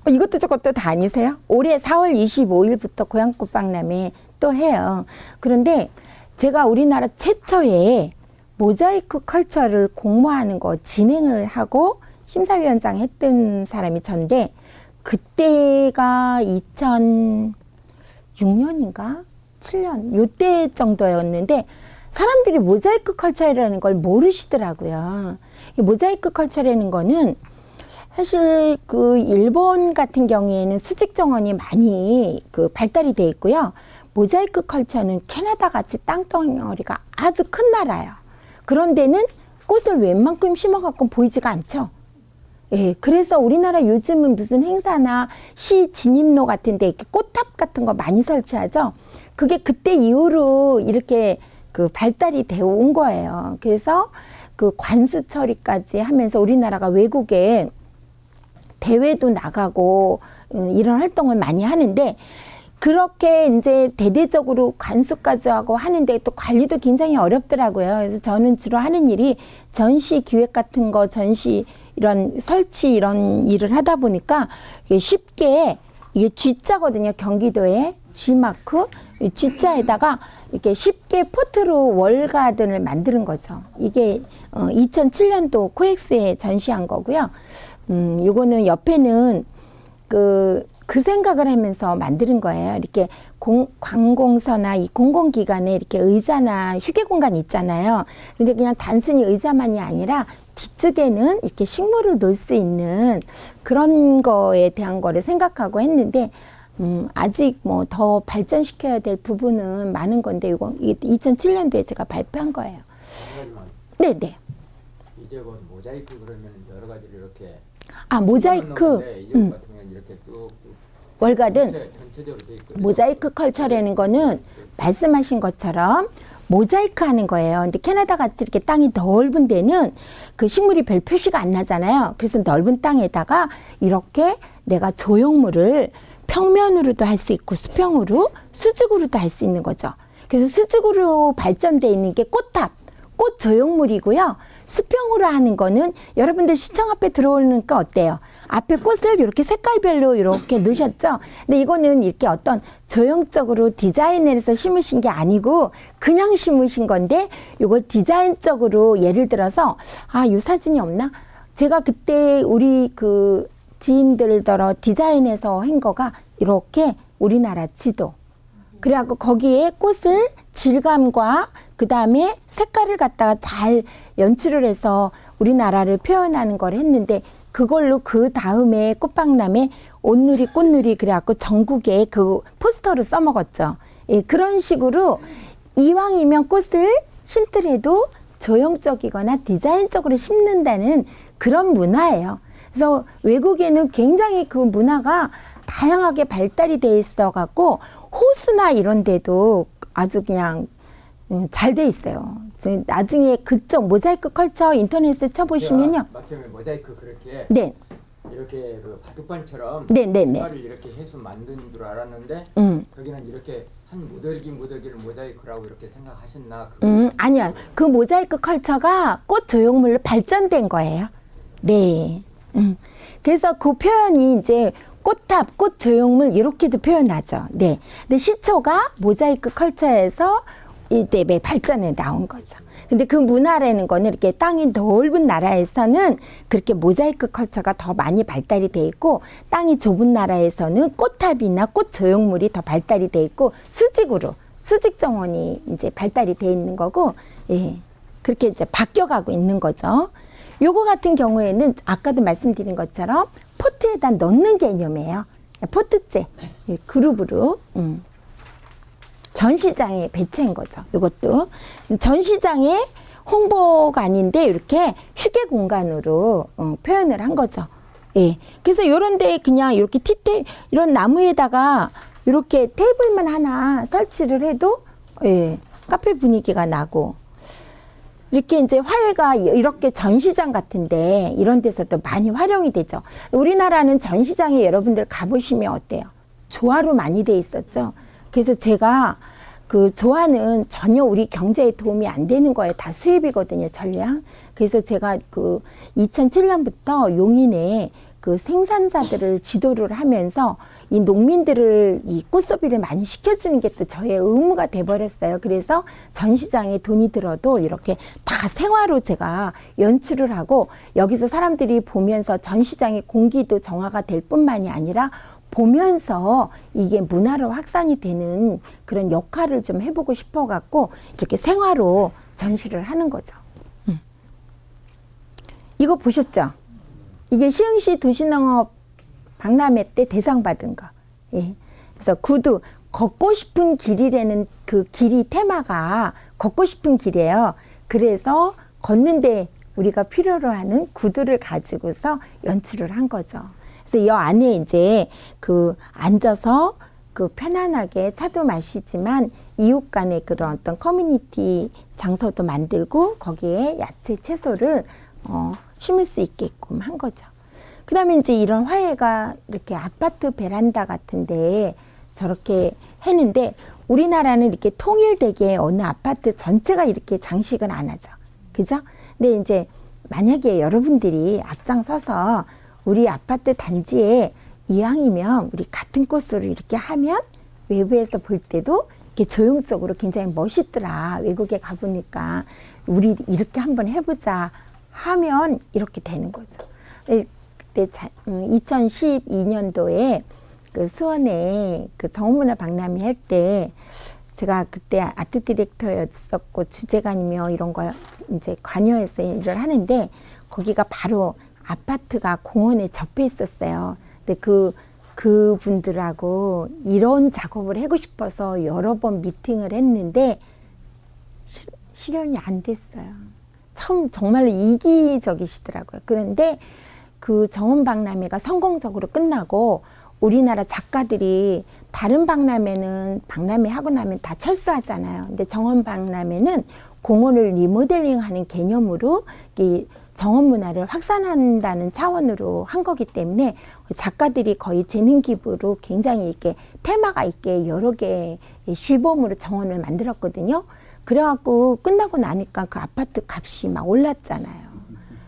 이것도 저것도 다 아니세요? 올해 4월 25일부터 고향 꽃박람회 또 해요. 그런데 제가 우리나라 최초의 모자이크 컬처를 공모하는 거 진행을 하고 심사위원장 했던 사람이 전데 그때가 2006년인가 7년 요때 정도였는데 사람들이 모자이크 컬처라는 걸 모르시더라고요. 이 모자이크 컬처라는 거는 사실 그 일본 같은 경우에는 수직 정원이 많이 그 발달이 돼 있고요. 모자이크 컬처는 캐나다 같이 땅덩어리가 아주 큰 나라예요. 그런 데는 꽃을 웬만큼 심어갖고 보이지가 않죠. 예, 그래서 우리나라 요즘은 무슨 행사나 시 진입로 같은 데 이렇게 꽃탑 같은 거 많이 설치하죠. 그게 그때 이후로 이렇게 그 발달이 되어 온 거예요. 그래서 그 관수 처리까지 하면서 우리나라가 외국에 대회도 나가고 이런 활동을 많이 하는데 그렇게 이제 대대적으로 관수까지 하고 하는데 또 관리도 굉장히 어렵더라고요. 그래서 저는 주로 하는 일이 전시 기획 같은 거, 전시 이런 설치 이런 일을 하다 보니까 이게 쉽게 이게 G자거든요. 경기도에 G마크 G자에다가 이렇게 쉽게 포트로 월가든을 만드는 거죠. 이게 2007년도 코엑스에 전시한 거고요. 요거는 옆에는 그 생각을 하면서 만드는 거예요. 이렇게 관공서나 이 공공기관에 이렇게 의자나 휴게 공간 있잖아요. 근데 그냥 단순히 의자만이 아니라 뒤쪽에는 이렇게 식물을 놓을 수 있는 그런 거에 대한 거를 생각하고 했는데, 아직 뭐 더 발전시켜야 될 부분은 많은 건데, 이거 2007년도에 제가 발표한 거예요. 네네. 이제 뭐 모자이크 그러면 여러 가지로 이렇게 모자이크. 이제 같은 경우는 이렇게 쭉 월가든 전체적으로 돼 있거든요. 모자이크 컬처라는 거는 말씀하신 것처럼 모자이크 하는 거예요. 근데 캐나다 같이 이렇게 땅이 넓은 데는 그 식물이 별 표시가 안 나잖아요. 그래서 넓은 땅에다가 이렇게 내가 조형물을 평면으로도 할 수 있고 수평으로 수직으로도 할 수 있는 거죠. 그래서 수직으로 발전돼 있는 게 꽃탑, 꽃 조형물이고요. 수평으로 하는 거는 여러분들 시청 앞에 들어오니까 어때요? 앞에 꽃을 이렇게 색깔별로 이렇게 넣으셨죠? 근데 이거는 이렇게 어떤 조형적으로 디자인을 해서 심으신 게 아니고 그냥 심으신 건데 이걸 디자인적으로 예를 들어서 이 사진이 없나? 제가 그때 우리 그 지인들더러 디자인해서 한 거가 이렇게 우리나라 지도. 그래갖고 거기에 꽃을 질감과 그 다음에 색깔을 갖다가 잘 연출을 해서 우리나라를 표현하는 걸 했는데 그걸로 그 다음에 꽃박람회 온누리 꽃누리 그래갖고 전국에 그 포스터를 써먹었죠. 예, 그런 식으로 이왕이면 꽃을 심더라도 조형적이거나 디자인적으로 심는다는 그런 문화예요. 그래서 외국에는 굉장히 그 문화가 다양하게 발달이 돼 있어 갖고 호수나 이런 데도 아주 그냥 잘 돼 있어요. 나중에 그쪽 모자이크 컬처 인터넷에 쳐보시면요. 마침에 모자이크 그렇게 네. 이렇게 그 바둑반처럼 네네네. 색깔을 이렇게 해서 만든 줄 알았는데 여기는 이렇게 한 무더기를 모자이크라고 이렇게 생각하셨나? 아니요. 그 모자이크 컬처가 꽃 조형물로 발전된 거예요. 네. 그래서 그 표현이 이제 꽃탑, 꽃 조형물 이렇게도 표현하죠. 네. 근데 시초가 모자이크 컬처에서 이때 발전에 나온 거죠. 근데 그 문화라는 거는 이렇게 땅이 넓은 나라에서는 그렇게 모자이크 컬처가 더 많이 발달이 돼 있고 땅이 좁은 나라에서는 꽃탑이나 꽃 조형물이 더 발달이 돼 있고 수직으로 수직 정원이 이제 발달이 돼 있는 거고, 예. 그렇게 이제 바뀌어가고 있는 거죠. 요거 같은 경우에는 아까도 말씀드린 것처럼 포트에다 넣는 개념이에요. 포트째 그룹으로 전시장에 배치한 거죠. 이것도 전시장에 홍보가 아닌데 이렇게 휴게 공간으로 표현을 한 거죠. 예. 그래서 요런 데 그냥 이렇게 이런 나무에다가 이렇게 테이블만 하나 설치를 해도 예, 카페 분위기가 나고 이렇게 이제 화훼가 이렇게 전시장 같은데 이런 데서도 많이 활용이 되죠. 우리나라는 전시장에 여러분들 가보시면 어때요? 조화로 많이 돼 있었죠. 그래서 제가 그 조화는 전혀 우리 경제에 도움이 안 되는 거에 다 수입이거든요, 전량. 그래서 제가 그 2007년부터 용인에 그 생산자들을 지도를 하면서 이 농민들을 이 꽃소비를 많이 시켜주는 게 또 저의 의무가 돼버렸어요. 그래서 전시장에 돈이 들어도 이렇게 다 생화로 제가 연출을 하고 여기서 사람들이 보면서 전시장의 공기도 정화가 될 뿐만이 아니라 보면서 이게 문화로 확산이 되는 그런 역할을 좀 해보고 싶어갖고 이렇게 생화로 전시를 하는 거죠. 이거 보셨죠? 이게 시흥시 도시농업 박람회 때 대상 받은 거. 예. 그래서 구두 걷고 싶은 길이라는 그 길이 테마가 걷고 싶은 길이에요. 그래서 걷는데 우리가 필요로 하는 구두를 가지고서 연출을 한 거죠. 그래서 이 안에 이제 그 앉아서 그 편안하게 차도 마시지만 이웃 간의 그런 어떤 커뮤니티 장소도 만들고 거기에 야채 채소를 심을 수 있게끔 한 거죠. 그 다음에 이제 이런 화훼가 이렇게 아파트 베란다 같은데 저렇게 했는데 우리나라는 이렇게 통일되게 어느 아파트 전체가 이렇게 장식은 안 하죠. 그죠? 근데 이제 만약에 여러분들이 앞장서서 우리 아파트 단지에 이왕이면 우리 같은 꽃으로 이렇게 하면 외부에서 볼 때도 이렇게 조형적으로 굉장히 멋있더라. 외국에 가보니까 우리 이렇게 한번 해보자 하면 이렇게 되는 거죠. 그때 2012년도에 그 수원에 그 정원문화 박람회 할 때 제가 그때 아트 디렉터였었고 주재관이며 이런 거 이제 관여해서 일을 하는데 거기가 바로 아파트가 공원에 접해 있었어요. 근데 그 분들하고 이런 작업을 하고 싶어서 여러 번 미팅을 했는데 실현이 안 됐어요. 참 정말로 이기적이시더라고요. 그런데 그 정원박람회가 성공적으로 끝나고 우리나라 작가들이 다른 박람회는 박람회 하고 나면 다 철수하잖아요. 근데 정원박람회는 공원을 리모델링하는 개념으로 이 정원 문화를 확산한다는 차원으로 한 거기 때문에 작가들이 거의 재능 기부로 굉장히 이렇게 테마가 있게 여러 개의 시범으로 정원을 만들었거든요. 그래갖고 끝나고 나니까 그 아파트 값이 막 올랐잖아요.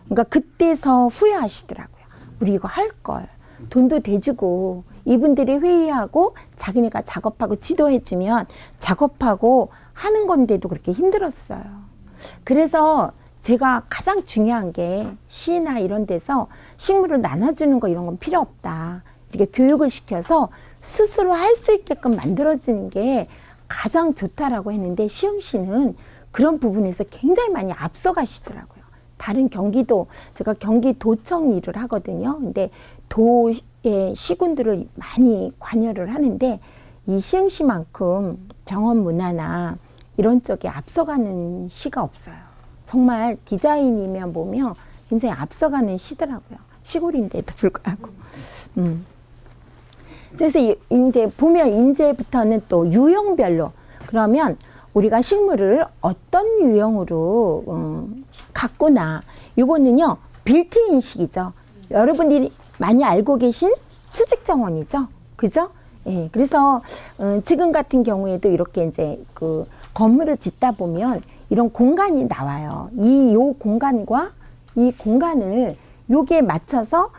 그러니까 그때서 후회하시더라고요. 우리 이거 할 걸. 돈도 대주고 이분들이 회의하고 자기네가 작업하고 지도해주면 작업하고 하는 건데도 그렇게 힘들었어요. 그래서 제가 가장 중요한 게 시나 이런 데서 식물을 나눠주는 거 이런 건 필요 없다. 이렇게 교육을 시켜서 스스로 할 수 있게끔 만들어주는 게 가장 좋다라고 했는데 시흥시는 그런 부분에서 굉장히 많이 앞서가시더라고요. 다른 경기도, 제가 경기도청 일을 하거든요. 근데 도의 시군들을 많이 관여를 하는데 이 시흥시만큼 정원 문화나 이런 쪽에 앞서가는 시가 없어요. 정말 디자인이면 보면 굉장히 앞서가는 시더라고요. 시골인데도 불구하고. 그래서 이제 보면 이제부터는 또 유형별로 그러면 우리가 식물을 어떤 유형으로 갖구나. 이거는요 빌트인식이죠. 여러분들이 많이 알고 계신 수직정원이죠. 그죠? 예. 그래서 지금 같은 경우에도 이렇게 이제 그 건물을 짓다 보면 이런 공간이 나와요. 요 공간과 이 공간을 요게 맞춰서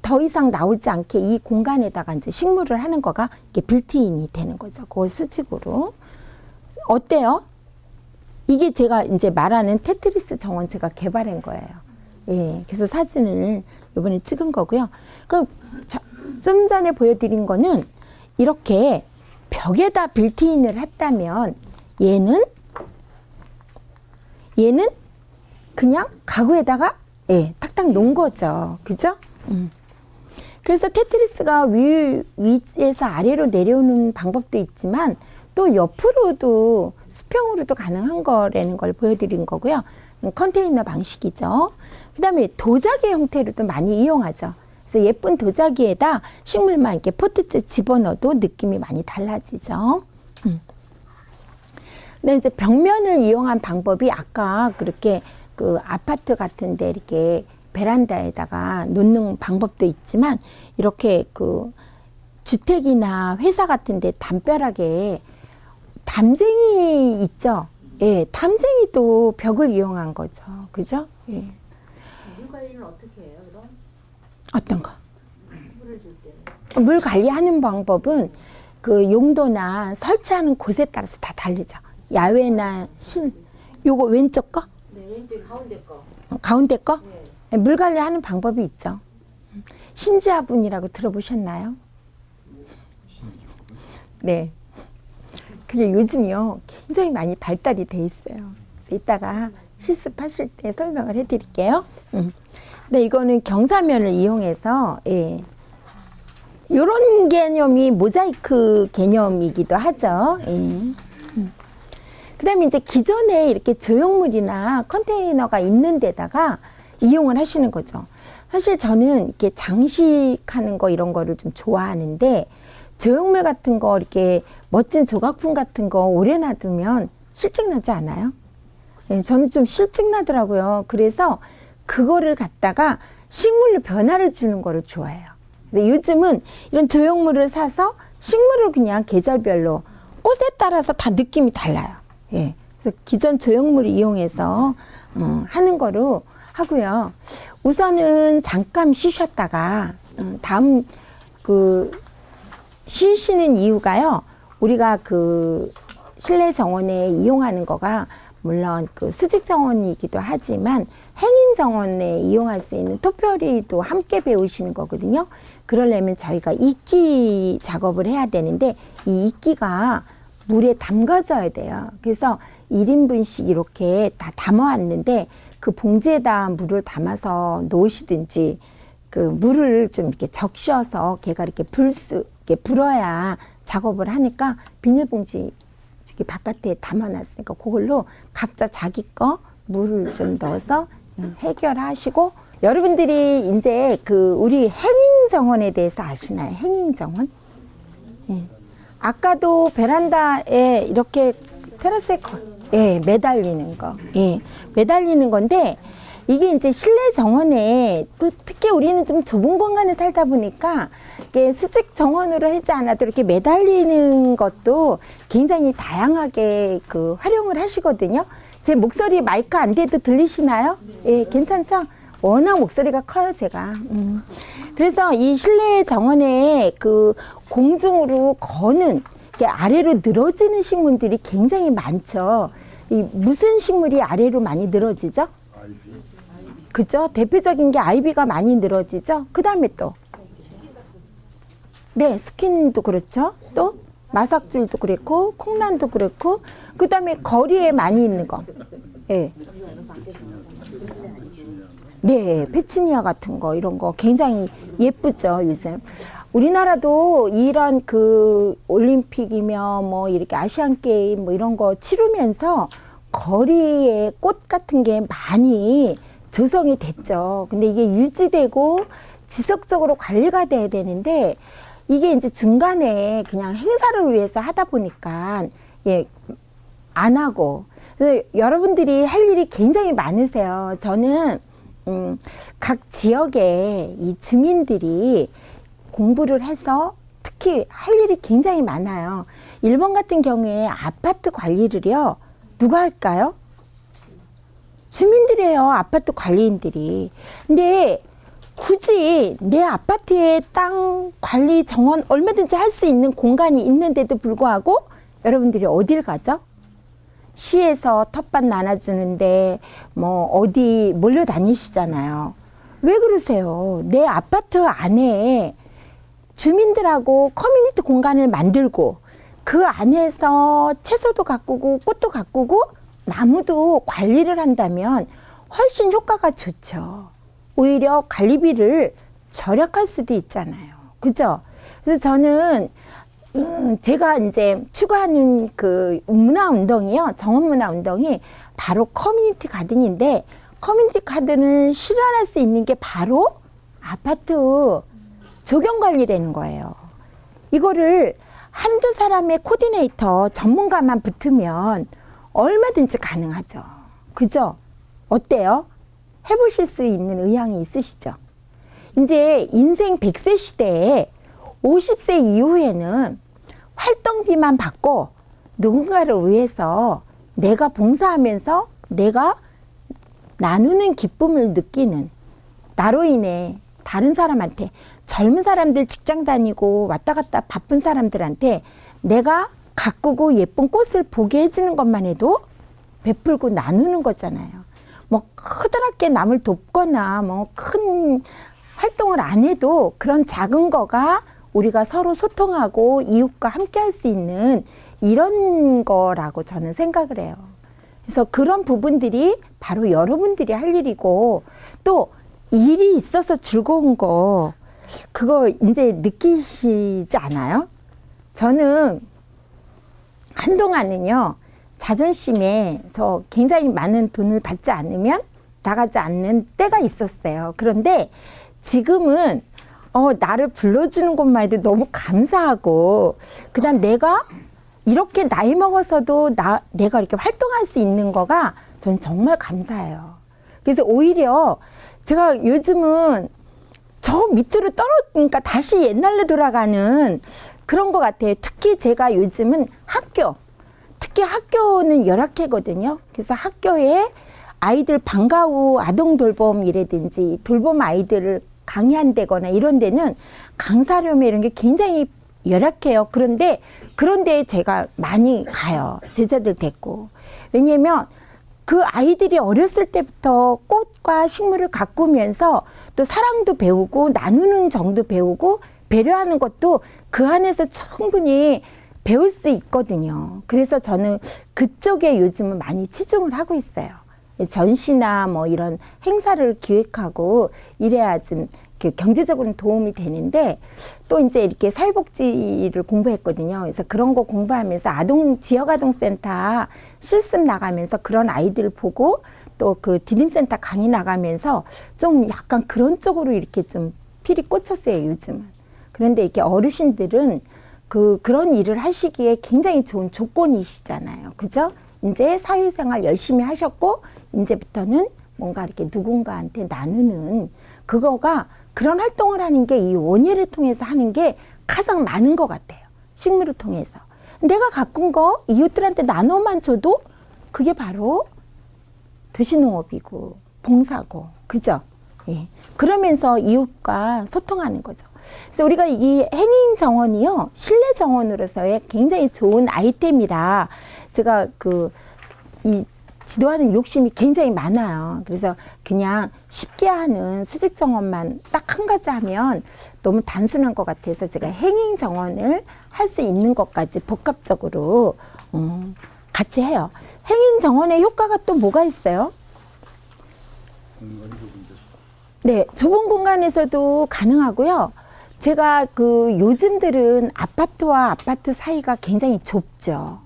더 이상 나오지 않게 이 공간에다가 이제 식물을 하는 거가 이게 빌트인이 되는 거죠. 그걸 수직으로. 어때요? 이게 제가 이제 말하는 테트리스 정원 제가 개발한 거예요. 예. 그래서 사진을 이번에 찍은 거고요. 좀 전에 보여드린 거는 이렇게 벽에다 빌트인을 했다면 얘는 그냥 가구에다가 예, 탁탁 놓은 거죠. 그죠? 그래서 테트리스가 위에서 아래로 내려오는 방법도 있지만 또 옆으로도 수평으로도 가능한 거라는 걸 보여드린 거고요. 컨테이너 방식이죠. 그 다음에 도자기 형태로도 많이 이용하죠. 그래서 예쁜 도자기에다 식물만 이렇게 포트째 집어넣어도 느낌이 많이 달라지죠. 근데 이제 벽면을 이용한 방법이 아까 그렇게 그 아파트 같은데 이렇게 베란다에다가 놓는 방법도 있지만 이렇게 그 주택이나 회사 같은데 담벼락에 담쟁이 있죠. 예, 담쟁이도 벽을 이용한 거죠. 그죠? 예. 물 관리는 어떻게 해요? 그럼 어떤 거? 물을 줄 때는 물 관리하는 방법은 그 용도나 설치하는 곳에 따라서 다 다르죠. 야외나 실, 요거 왼쪽 거? 네, 왼쪽 가운데 거. 가운데 거? 네. 물 관리하는 방법이 있죠. 신지화분이라고 들어보셨나요? 네. 그게 요즘요 굉장히 많이 발달이 돼 있어요. 그래서 이따가 실습하실 때 설명을 해드릴게요. 근데 이거는 경사면을 이용해서 예. 이런 개념이 모자이크 개념이기도 하죠. 예. 그다음에 이제 기존에 이렇게 조형물이나 컨테이너가 있는 데다가 이용을 하시는 거죠. 사실 저는 이렇게 장식하는 거 이런 거를 좀 좋아하는데 조형물 같은 거 이렇게 멋진 조각품 같은 거 오래 놔두면 실증 나지 않아요? 예, 저는 좀 실증 나더라고요. 그래서 그거를 갖다가 식물로 변화를 주는 거를 좋아해요. 근데 요즘은 이런 조형물을 사서 식물을 그냥 계절별로 꽃에 따라서 다 느낌이 달라요. 예. 그래서 기존 조형물을 이용해서 하는 거로 하고요. 우선은 잠깐 쉬셨다가 다음 그 쉬시는 이유가요. 우리가 그 실내 정원에 이용하는 거가 물론 그 수직 정원이기도 하지만 행인 정원에 이용할 수 있는 토표리도 함께 배우시는 거거든요. 그러려면 저희가 이끼 작업을 해야 되는데 이 이끼가 물에 담가져야 돼요. 그래서 1인분씩 이렇게 다 담아왔는데 그 봉지에다 물을 담아서 놓으시든지 그 물을 좀 이렇게 적셔서 걔가 이렇게 이렇게 불어야 작업을 하니까 비닐봉지 이렇게 바깥에 담아놨으니까 그걸로 각자 자기 거 물을 좀 넣어서 해결하시고 여러분들이 이제 그 우리 행인 정원에 대해서 아시나요? 행인 정원? 예. 아까도 베란다에 이렇게 테라스에 예, 매달리는 거. 예, 매달리는 건데 이게 이제 실내 정원에 또 특히 우리는 좀 좁은 공간에 살다 보니까 이게 수직 정원으로 하지 않아도 이렇게 매달리는 것도 굉장히 다양하게 그 활용을 하시거든요. 제 목소리 마이크 안 돼도 들리시나요? 예, 괜찮죠? 워낙 목소리가 커요, 제가. 그래서 이 실내 정원에 그 공중으로 거는 이렇게 아래로 늘어지는 식물들이 굉장히 많죠. 이 무슨 식물이 아래로 많이 늘어지죠? 그죠? 대표적인 게 아이비가 많이 늘어지죠? 그 다음에 또. 네, 스킨도 그렇죠. 또 마삭줄도 그렇고, 콩란도 그렇고, 그 다음에 거리에 많이 있는 거. 예. 네, 페추니아 같은 거, 이런 거 굉장히 예쁘죠, 요즘. 우리나라도 이런 그 올림픽이며 뭐 이렇게 아시안 게임 뭐 이런 거 치르면서 거리에 꽃 같은 게 많이 조성이 됐죠. 근데 이게 유지되고 지속적으로 관리가 돼야 되는데 이게 이제 중간에 그냥 행사를 위해서 하다 보니까 예, 안 하고. 그래서 여러분들이 할 일이 굉장히 많으세요. 저는 각 지역에 이 주민들이 공부를 해서 특히 할 일이 굉장히 많아요. 일본 같은 경우에 아파트 관리를요, 누가 할까요? 주민들이에요, 아파트 관리인들이. 근데 굳이 내 아파트에 땅 관리 정원 얼마든지 할 수 있는 공간이 있는데도 불구하고 여러분들이 어딜 가죠? 시에서 텃밭 나눠주는데 뭐 어디 몰려다니시잖아요. 왜 그러세요? 내 아파트 안에 주민들하고 커뮤니티 공간을 만들고 그 안에서 채소도 가꾸고 꽃도 가꾸고 나무도 관리를 한다면 훨씬 효과가 좋죠. 오히려 관리비를 절약할 수도 있잖아요. 그죠? 그래서 저는 제가 이제 추구하는 그 문화 운동이요. 정원 문화 운동이 바로 커뮤니티 가든인데, 커뮤니티 가든을 실현할 수 있는 게 바로 아파트 조경 관리라는 거예요. 이거를 한두 사람의 코디네이터 전문가만 붙으면 얼마든지 가능하죠. 그죠? 어때요? 해보실 수 있는 의향이 있으시죠? 이제 인생 100세 시대에 50세 이후에는 활동비만 받고 누군가를 위해서 내가 봉사하면서 내가 나누는 기쁨을 느끼는, 나로 인해 다른 사람한테, 젊은 사람들 직장 다니고 왔다 갔다 바쁜 사람들한테 내가 가꾸고 예쁜 꽃을 보게 해주는 것만 해도 베풀고 나누는 거잖아요. 뭐 크다랗게 남을 돕거나 뭐 큰 활동을 안 해도 그런 작은 거가 우리가 서로 소통하고 이웃과 함께 할 수 있는 이런 거라고 저는 생각을 해요. 그래서 그런 부분들이 바로 여러분들이 할 일이고, 또 일이 있어서 즐거운 거, 그거 이제 느끼시지 않아요? 저는 한동안은요, 자존심에 저 굉장히 많은 돈을 받지 않으면 나가지 않는 때가 있었어요. 그런데 지금은 나를 불러주는 것만 해도 너무 감사하고, 그 다음 내가 이렇게 나이 먹어서도 내가 이렇게 활동할 수 있는 거가 저는 정말 감사해요. 그래서 오히려 제가 요즘은 저 밑으로 떨어지니까 다시 옛날로 돌아가는 그런 것 같아요. 특히 제가 요즘은 특히 학교는 열악하거든요. 그래서 학교에 아이들 방과 후 아동 돌봄이라든지 돌봄 아이들을 강의한다거나 이런 데는 강사료며 이런 게 굉장히 열악해요. 그런데 제가 많이 가요. 제자들 데리고. 왜냐면 그 아이들이 어렸을 때부터 꽃과 식물을 가꾸면서 또 사랑도 배우고 나누는 정도 배우고 배려하는 것도 그 안에서 충분히 배울 수 있거든요. 그래서 저는 그쪽에 요즘은 많이 치중을 하고 있어요. 전시나 뭐 이런 행사를 기획하고 이래야 좀 경제적으로는 도움이 되는데, 또 이제 이렇게 사회복지를 공부했거든요. 그래서 그런 거 공부하면서 지역아동센터 실습 나가면서 그런 아이들 보고, 또 그 디딤센터 강의 나가면서 좀 약간 그런 쪽으로 이렇게 좀 필이 꽂혔어요, 요즘은. 그런데 이렇게 어르신들은 그런 일을 하시기에 굉장히 좋은 조건이시잖아요. 그죠? 이제 사회생활 열심히 하셨고, 이제부터는 뭔가 이렇게 누군가한테 나누는 그거가, 그런 활동을 하는 게 이 원예를 통해서 하는 게 가장 많은 것 같아요. 식물을 통해서. 내가 가꾼 거 이웃들한테 나눠만 줘도 그게 바로 도시농업이고 봉사고, 그죠? 예. 그러면서 이웃과 소통하는 거죠. 그래서 우리가 이 행인 정원이요, 실내 정원으로서의 굉장히 좋은 아이템이라 제가 이 지도하는 욕심이 굉장히 많아요. 그래서 그냥 쉽게 하는 수직 정원만 딱 한 가지 하면 너무 단순한 것 같아서 제가 행인 정원을 할 수 있는 것까지 복합적으로 같이 해요. 행인 정원의 효과가 또 뭐가 있어요? 네, 좁은 공간에서도 가능하고요. 제가 요즘들은 아파트와 아파트 사이가 굉장히 좁죠.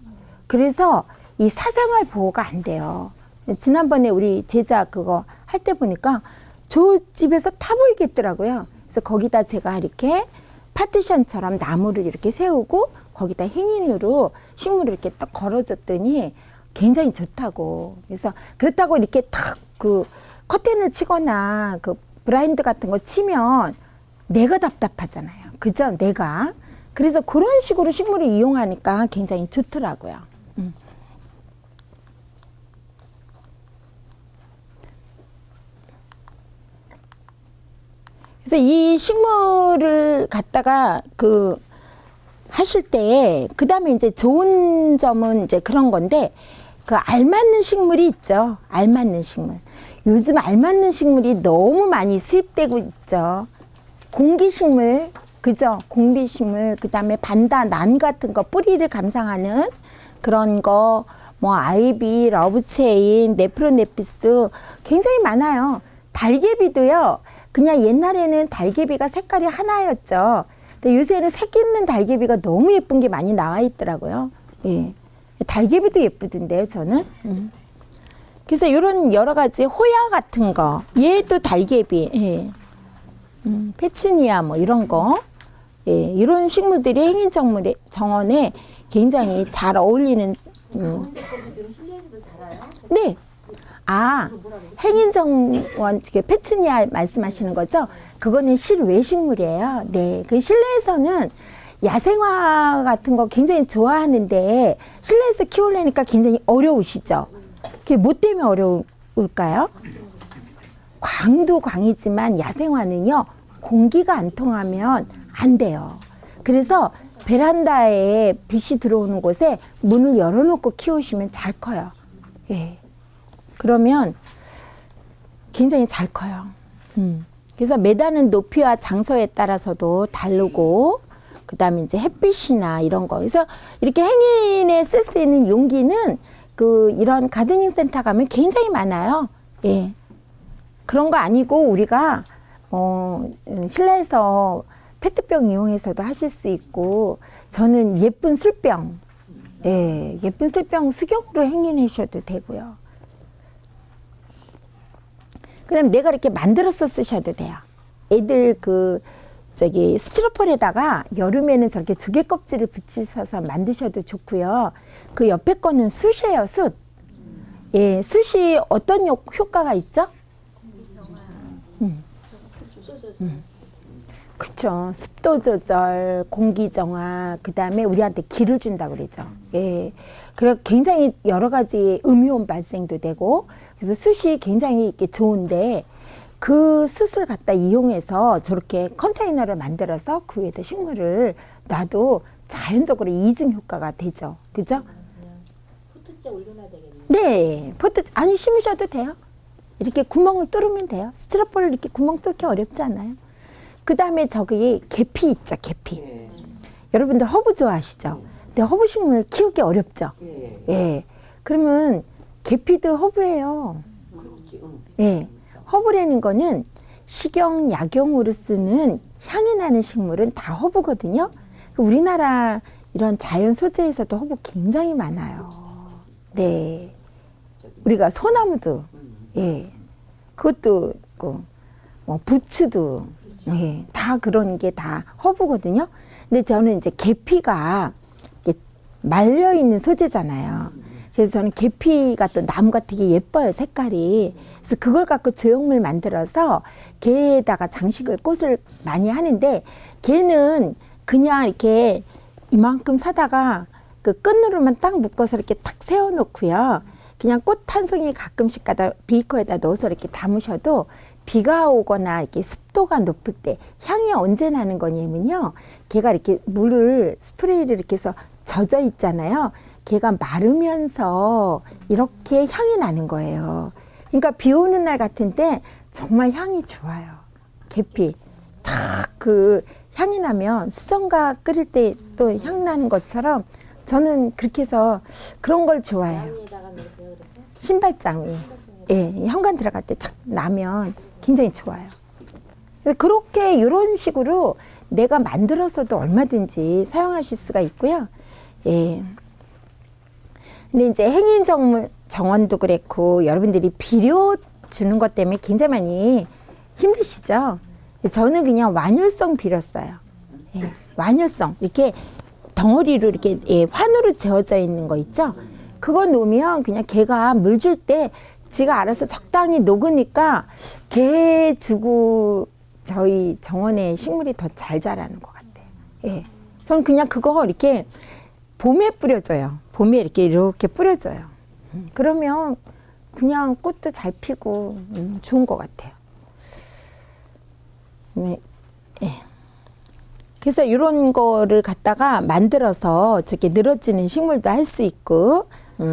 그래서 이 사생활 보호가 안 돼요. 지난번에 우리 제자 그거 할 때 보니까 저 집에서 타 보이겠더라고요. 그래서 거기다 제가 이렇게 파티션처럼 나무를 이렇게 세우고 거기다 행인으로 식물을 이렇게 딱 걸어줬더니 굉장히 좋다고. 그래서 그렇다고 이렇게 탁 커튼을 치거나 브라인드 같은 거 치면 내가 답답하잖아요. 그죠? 내가. 그래서 그런 식으로 식물을 이용하니까 굉장히 좋더라고요. 그래서 이 식물을 갖다가 하실 때, 그 다음에 이제 좋은 점은 이제 그런 건데, 알맞는 식물이 있죠. 알맞는 식물. 요즘 알맞는 식물이 너무 많이 수입되고 있죠. 공기식물, 그죠? 공기식물, 그 다음에 반다, 난 같은 거, 뿌리를 감상하는 그런 거, 뭐, 아이비, 러브체인, 네프로네피스, 굉장히 많아요. 달개비도요, 그냥 옛날에는 달개비가 색깔이 하나였죠. 근데 요새는 새끼 있는 달개비가 너무 예쁜 게 많이 나와 있더라고요. 예. 달개비도 예쁘던데요, 저는. 그래서 이런 여러 가지 호야 같은 거, 얘도 달개비, 예. 페추니아 뭐 이런 거, 예. 이런 식물들이 행인 정원에 굉장히 잘 어울리는. 근데 거기 지금 실내에서도 자라요? 네. 아, 행인정원 페추니아 말씀하시는 거죠? 그거는 실외 식물이에요. 네, 그 실내에서는 야생화 같은 거 굉장히 좋아하는데 실내에서 키우려니까 굉장히 어려우시죠? 그게 뭐 때문에 어려울까요? 광도 광이지만 야생화는요, 공기가 안 통하면 안 돼요. 그래서 베란다에 빛이 들어오는 곳에 문을 열어놓고 키우시면 잘 커요. 예. 그러면 굉장히 잘 커요. 그래서 매다는 높이와 장소에 따라서도 다르고, 그 다음에 이제 햇빛이나 이런 거. 그래서 이렇게 행인에 쓸 수 있는 용기는 이런 가드닝 센터 가면 굉장히 많아요. 예. 그런 거 아니고 우리가, 실내에서 페트병 이용해서도 하실 수 있고, 저는 예쁜 술병, 예, 예쁜 술병 수경으로 행인하셔도 되고요. 그 다음에 내가 이렇게 만들어서 쓰셔도 돼요. 애들 스티로폼에다가 여름에는 저렇게 조개 껍질을 붙이셔서 만드셔도 좋고요. 그 옆에 거는 숯이에요, 숯. 예, 숯이 어떤 효과가 있죠? 그쵸. 습도 조절, 공기 정화, 그 다음에 우리한테 기를 준다고 그러죠. 예. 그래 굉장히 여러 가지 음이온 발생도 되고, 그래서 숯이 굉장히 이렇게 좋은데, 그 숯을 갖다 이용해서 저렇게 컨테이너를 만들어서 그 위에다 식물을 놔도 자연적으로 이중 효과가 되죠. 그죠? 포트째 올려놔야 되겠네요. 네. 아니, 심으셔도 돼요. 이렇게 구멍을 뚫으면 돼요. 스티로폼을 이렇게 구멍 뚫기 어렵지 않아요. 그 다음에 저기 계피 있죠, 계피. 여러분들 허브 좋아하시죠? 근데 허브 식물 키우기 어렵죠? 예. 그러면 계피도 허브예요. 예. 허브라는 거는 식용, 약용으로 쓰는 향이 나는 식물은 다 허브거든요. 우리나라 이런 자연 소재에서도 허브 굉장히 많아요. 네. 우리가 소나무도, 예. 그것도 있고, 뭐 부추도, 예. 다 그런 게 다 허브거든요. 근데 저는 이제 계피가 말려있는 소재잖아요. 그래서 저는 계피가 또 나무가 되게 예뻐요, 색깔이. 그래서 그걸 갖고 조형물 만들어서 걔에다가 장식을, 꽃을 많이 하는데, 걔는 그냥 이렇게 이만큼 사다가 그 끈으로만 딱 묶어서 이렇게 탁 세워놓고요. 그냥 꽃 한 송이 가끔씩 가다 비커에다 넣어서 이렇게 담으셔도 비가 오거나 이렇게 습도가 높을 때 향이 언제 나는 거냐면요. 걔가 이렇게 물을 스프레이를 이렇게 해서 젖어 있잖아요. 걔가 마르면서 이렇게 향이 나는 거예요. 그러니까 비 오는 날 같은데 정말 향이 좋아요. 계피. 탁 그 향이 나면 수정과 끓일 때 또 향 나는 것처럼 저는 그렇게 해서 그런 걸 좋아해요. 에다가 넣으세요, 그래서? 신발장 위에. 예, 현관 들어갈 때 탁 나면 굉장히 좋아요. 그래서 그렇게 이런 식으로 내가 만들어서도 얼마든지 사용하실 수가 있고요. 예. 근데 이제 행인 정원도 그렇고 여러분들이 비료 주는 것 때문에 굉장히 많이 힘드시죠? 저는 그냥 완효성 비료 써요. 예, 완효성. 이렇게 덩어리로 이렇게 환으로 재워져 있는 거 있죠? 그거 놓으면 그냥 걔가 물 줄 때 지가 알아서 적당히 녹으니까 걔 주고 저희 정원의 식물이 더 잘 자라는 것 같아요. 예. 저는 그냥 그거 이렇게 봄에 뿌려줘요. 봄에 이렇게 뿌려줘요. 그러면 그냥 꽃도 잘 피고 좋은 것 같아요. 네. 예. 그래서 이런 거를 갖다가 만들어서 저렇게 늘어지는 식물도 할 수 있고,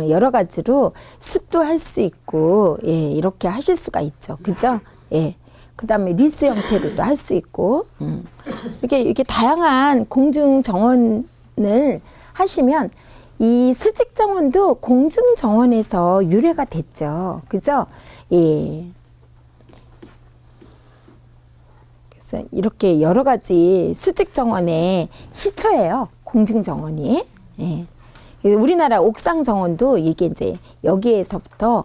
여러 가지로 숯도 할 수 있고, 예, 이렇게 하실 수가 있죠. 그죠? 예. 그 다음에 리스 형태로도 할 수 있고, 이렇게 다양한 공중 정원을 하시면 이 수직 정원도 공중 정원에서 유래가 됐죠. 그죠? 예. 그래서 이렇게 여러 가지 수직 정원의 시초예요. 공중 정원이. 예. 우리나라 옥상 정원도 이게 이제 여기에서부터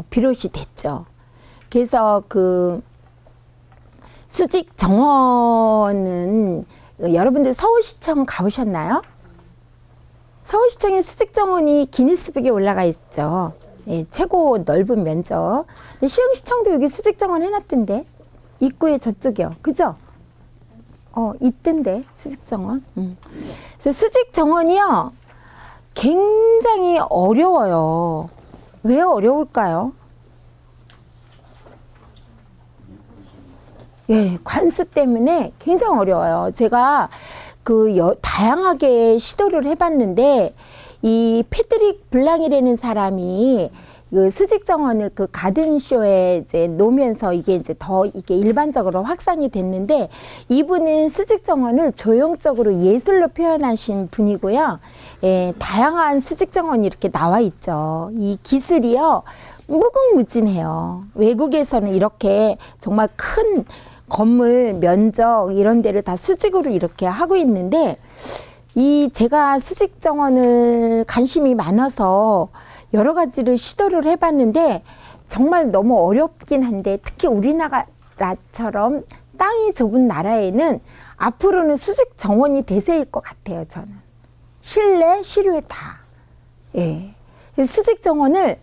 비롯이 됐죠. 그래서 그 수직 정원은 여러분들 서울시청 가보셨나요? 서울시청의 수직 정원이 기니스북에 올라가 있죠. 예, 최고 넓은 면적. 근데 시흥시청도 여기 수직 정원 해놨던데 입구에 저쪽이요, 그죠? 있던데 수직 정원. 그래서 수직 정원이요 굉장히 어려워요. 왜 어려울까요? 예, 관수 때문에 굉장히 어려워요. 제가 다양하게 시도를 해봤는데, 이 패트릭 블랑이라는 사람이 그 수직 정원을 그 가든쇼에 이제 놓으면서 이게 이제 더 이게 일반적으로 확산이 됐는데, 이분은 수직 정원을 조형적으로 예술로 표현하신 분이고요. 예, 다양한 수직 정원이 이렇게 나와 있죠. 이 기술이요, 무궁무진해요. 외국에서는 이렇게 정말 큰 건물 면적 이런 데를 다 수직으로 이렇게 하고 있는데, 제가 수직 정원을 관심이 많아서 여러 가지를 시도를 해봤는데 정말 너무 어렵긴 한데, 특히 우리나라처럼 땅이 좁은 나라에는 앞으로는 수직 정원이 대세일 것 같아요. 저는 실내 실외 다. 예. 수직 정원을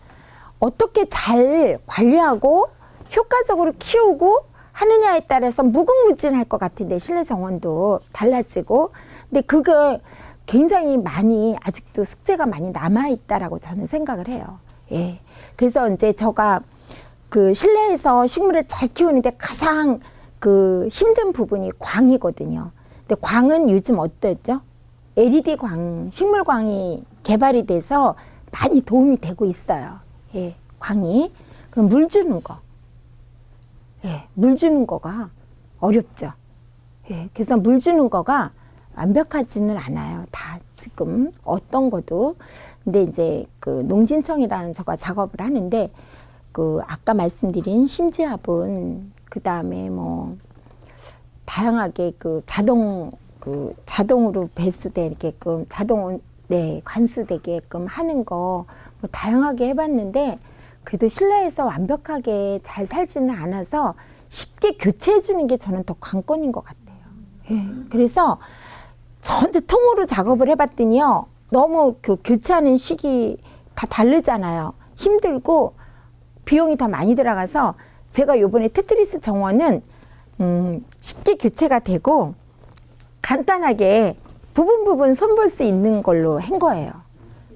어떻게 잘 관리하고 효과적으로 키우고 하느냐에 따라서 무궁무진할 것 같은데, 실내 정원도 달라지고. 근데 그게 굉장히 많이 아직도 숙제가 많이 남아있다라고 저는 생각을 해요. 예. 그래서 이제 제가 그 실내에서 식물을 잘 키우는데 가장 그 힘든 부분이 광이거든요. 근데 광은 요즘 어땠죠? LED 광, 식물광이 개발이 돼서 많이 도움이 되고 있어요. 예. 광이. 그럼 물 주는 거. 예, 물 주는 거가 어렵죠. 예, 그래서 물 주는 거가 완벽하지는 않아요. 다 지금 어떤 것도. 근데 이제 그 농진청이라는 제가 작업을 하는데, 그 아까 말씀드린 심지압은, 그 다음에 뭐 다양하게 그 자동으로 배수되게끔 관수되게끔 하는 거 뭐 다양하게 해봤는데, 그래도 실내에서 완벽하게 잘 살지는 않아서 쉽게 교체해 주는 게 저는 더 관건인 것 같아요. 예. 그래서 전체 통으로 작업을 해봤더니요, 너무 그 교체하는 시기 다 다르잖아요. 힘들고 비용이 더 많이 들어가서 제가 요번에 테트리스 정원은 쉽게 교체가 되고 간단하게 부분 손볼 수 있는 걸로 한 거예요.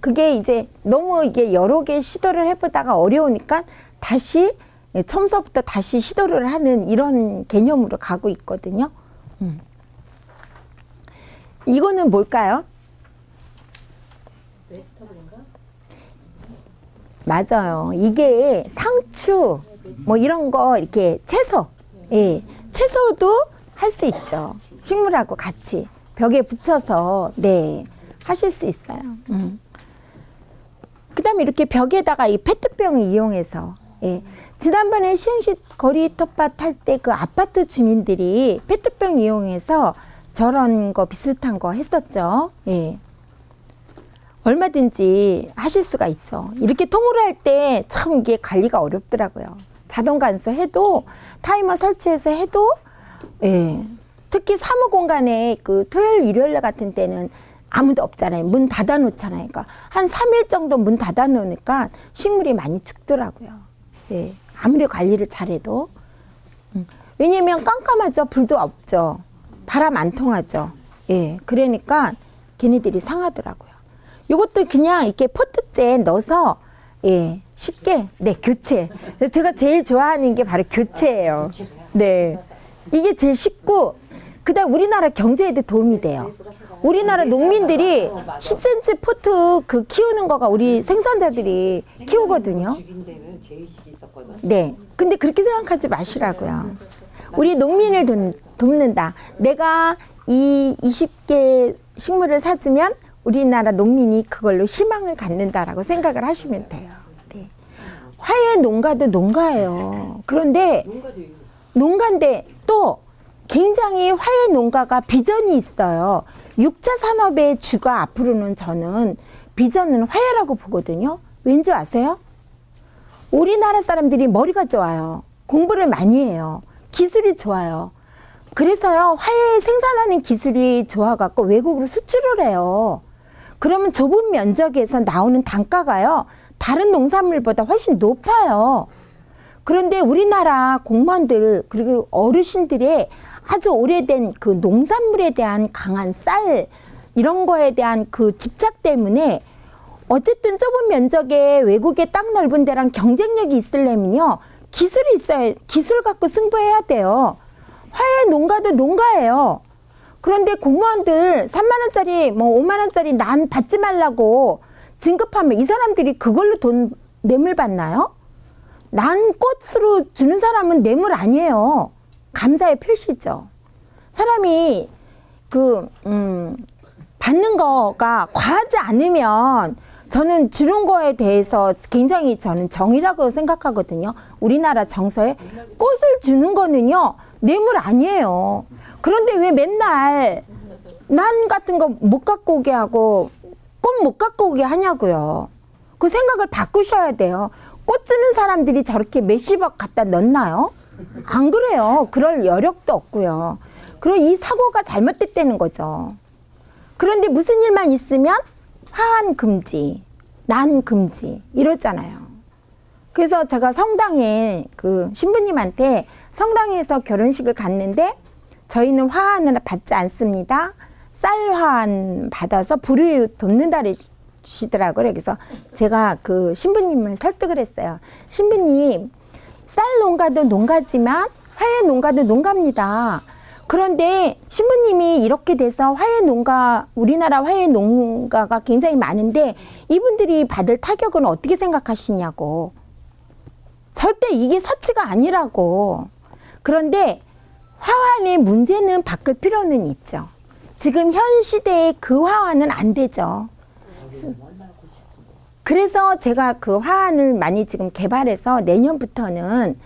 그게 이제 너무 이게 여러 개 시도를 해보다가 어려우니까 다시 처음서부터 다시 시도를 하는 이런 개념으로 가고 있거든요. 이거는 뭘까요? 웨스터블인가? 맞아요. 이게 상추 뭐 이런 거 이렇게 채소, 예, 채소도 할 수 있죠. 식물하고 같이 벽에 붙여서 네 하실 수 있어요. 그다음에 이렇게 벽에다가 이 페트병을 이용해서, 예, 지난번에 시흥시 거리 텃밭 할 때 그 아파트 주민들이 페트병 이용해서 저런 거 비슷한 거 했었죠. 예. 얼마든지 하실 수가 있죠. 이렇게 통으로 할 때 참 이게 관리가 어렵더라고요. 자동 간수해도 타이머 설치해서 해도, 예. 특히 사무 공간에 그 토요일 일요일 같은 때는 아무도 없잖아요. 문 닫아 놓잖아요. 그러니까 한 3일 정도 문 닫아 놓으니까 식물이 많이 죽더라고요. 예. 아무리 관리를 잘해도. 왜냐면 깜깜하죠. 불도 없죠. 바람 안 통하죠. 예. 그러니까 걔네들이 상하더라고요. 이것도 그냥 이렇게 포트째에 넣어서, 예, 쉽게, 네, 교체. 제가 제일 좋아하는 게 바로 교체예요. 네. 이게 제일 쉽고, 그 다음 우리나라 경제에도 도움이 돼요. 우리나라 농민들이 10cm 포트 그 키우는 거가 우리 생산자들이 키우거든요. 네. 근데 그렇게 생각하지 마시라고요. 우리 농민을 돕는다. 내가 이 20개 식물을 사주면 우리나라 농민이 그걸로 희망을 갖는다라고 생각을 하시면 돼요. 네. 화훼 농가도 농가예요. 그런데 농가인데 또 굉장히 화훼 농가가 비전이 있어요. 6차 산업의 주가 앞으로는 저는 비전은 화훼라고 보거든요. 왠지 아세요? 우리나라 사람들이 머리가 좋아요. 공부를 많이 해요. 기술이 좋아요. 그래서요, 화훼 생산하는 기술이 좋아갖고 외국으로 수출을 해요. 그러면 좁은 면적에서 나오는 단가가요, 다른 농산물보다 훨씬 높아요. 그런데 우리나라 공무원들, 그리고 어르신들의 아주 오래된 그 농산물에 대한 강한 쌀, 이런 거에 대한 그 집착 때문에 어쨌든 좁은 면적에 외국에 땅 넓은 데랑 경쟁력이 있으려면요, 기술이 있어야, 기술 갖고 승부해야 돼요. 화훼 농가도 농가예요. 그런데 공무원들 3만 원짜리 뭐 5만 원짜리 난 받지 말라고 진급하면 이 사람들이 그걸로 돈 뇌물 받나요? 난 꽃으로 주는 사람은 뇌물 아니에요. 감사의 표시죠. 사람이 받는 거가 과하지 않으면 저는 주는 거에 대해서 굉장히 저는 정의라고 생각하거든요. 우리나라 정서에 꽃을 주는 거는요, 뇌물 아니에요. 그런데 왜 맨날 난 같은 거 못 갖고 오게 하고 꽃 못 갖고 오게 하냐고요. 그 생각을 바꾸셔야 돼요. 꽃 주는 사람들이 저렇게 몇십억 갖다 넣나요? 안 그래요. 그럴 여력도 없고요. 그리고 이 사고가 잘못됐다는 거죠. 그런데 무슨 일만 있으면 화환 금지, 난 금지 이러잖아요. 그래서 제가 성당에 그 신부님한테 성당에서 결혼식을 갔는데 저희는 화환을 받지 않습니다. 쌀 화환 받아서 불을 돕는다 그러시더라고요. 그래서 제가 그 신부님을 설득을 했어요. 신부님, 쌀 농가도 농가지만 화훼 농가도 농가입니다. 그런데 신부님이 이렇게 돼서 화훼 농가, 우리나라 화훼 농가가 굉장히 많은데 이분들이 받을 타격은 어떻게 생각하시냐고. 절대 이게 사치가 아니라고. 그런데 화환의 문제는 바꿀 필요는 있죠. 지금 현 시대에 그 화환은 안 되죠. 그래서 제가 그 화환을 많이 지금 개발해서 내년부터는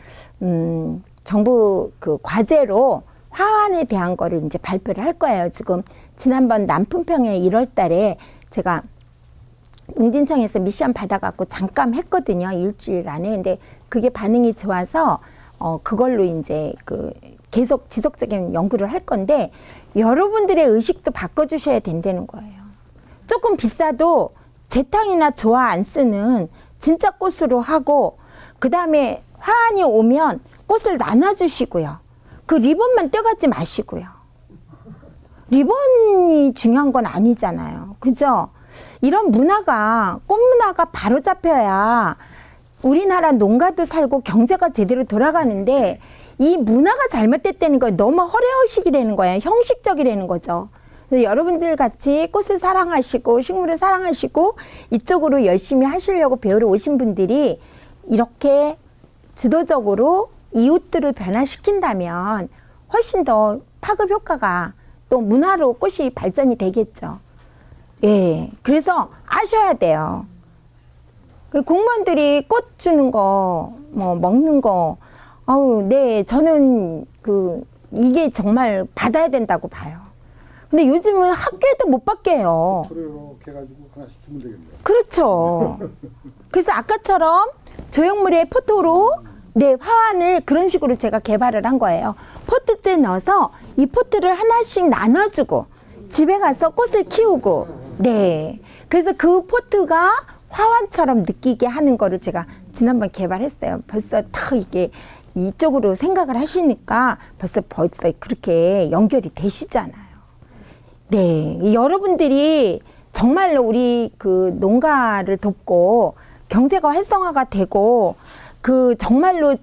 정부 그 과제로 화환에 대한 거를 이제 발표를 할 거예요. 지금 지난번 남풍평에 1월 달에 제가 농진청에서 미션 받아갖고 잠깐 했거든요. 일주일 안에. 근데 그게 반응이 좋아서 그걸로 이제 그 계속 지속적인 연구를 할 건데 여러분들의 의식도 바꿔주셔야 된다는 거예요. 조금 비싸도 재탕이나 조화 안 쓰는 진짜 꽃으로 하고 그 다음에 화환이 오면 꽃을 나눠주시고요. 그 리본만 떼가지 마시고요. 리본이 중요한 건 아니잖아요. 그죠? 이런 문화가, 꽃 문화가 바로 잡혀야 우리나라 농가도 살고 경제가 제대로 돌아가는데 이 문화가 잘못됐다는 거예요. 너무 허례허식이 되는 거예요. 형식적이 되는 거죠. 그래서 여러분들 같이 꽃을 사랑하시고 식물을 사랑하시고 이쪽으로 열심히 하시려고 배우러 오신 분들이 이렇게 주도적으로 이웃들을 변화시킨다면 훨씬 더 파급 효과가 또 문화로 꽃이 발전이 되겠죠. 예, 그래서 아셔야 돼요. 공무원들이 꽃 주는 거, 뭐 먹는 거, 네, 저는 이게 정말 받아야 된다고 봐요. 근데 요즘은 학교에도 못 받게 해요. 그래요. 해가지고 하나씩 주면 되겠네요. 그렇죠. 그래서 아까처럼 조형물의 포토로 네, 화환을 그런 식으로 제가 개발을 한 거예요. 포트째 넣어서 이 포트를 하나씩 나눠주고 집에 가서 꽃을 키우고 네. 그래서 그 포트가 화환처럼 느끼게 하는 거를 제가 지난번 개발했어요. 벌써 딱 이게 이쪽으로 생각을 하시니까 벌써 그렇게 연결이 되시잖아요. 네. 여러분들이 정말로 우리 그 농가를 돕고 경제가 활성화가 되고 정말로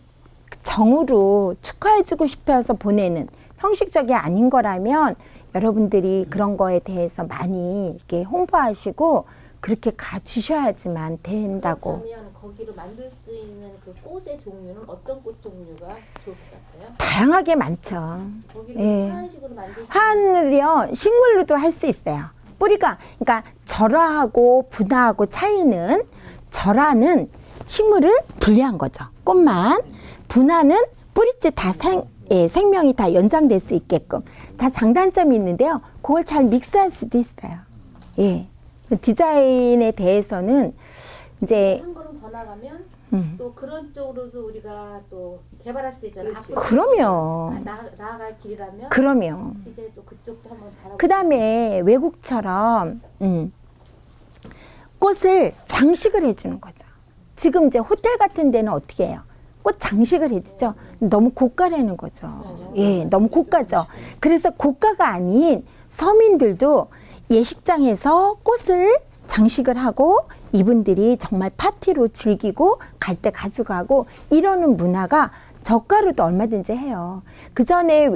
정으로 축하해주고 싶어서 보내는 형식적이 아닌 거라면 여러분들이 그런 거에 대해서 많이 이렇게 홍보하시고 그렇게 가주셔야지만 된다고. 그러면 거기로 만들 수 있는 그 꽃의 종류는 어떤 꽃 종류가 좋을 것 같아요? 다양하게 많죠. 거기를 예. 화환식으로 만들 수 화환을요, 식물로도 할 수 있어요. 뿌리가, 그러니까 절화하고 분화하고 차이는 절화는 식물을 분리한 거죠. 꽃만. 분화는 뿌리째 다 예, 생명이 다 연장될 수 있게끔 다 장단점이 있는데요. 그걸 잘 믹스할 수도 있어요. 예. 그 디자인에 대해서는 이제 한 걸음 더 나가면 또 그런 쪽으로도 우리가 또 개발할 수도 있잖아요. 앞으로 그럼요. 나아갈 길이라면 그럼요. 이제 또 그쪽도 한번 바라보고. 그 다음에 외국처럼 꽃을 장식을 해주는 거죠. 지금 이제 호텔 같은 데는 어떻게 해요? 꽃 장식을 해주죠. 너무 고가라는 거죠. 예, 너무 고가죠. 그래서 고가가 아닌 서민들도 예식장에서 꽃을 장식을 하고 이분들이 정말 파티로 즐기고 갈 때 가져가고 이러는 문화가 저가로도 얼마든지 해요. 그 전에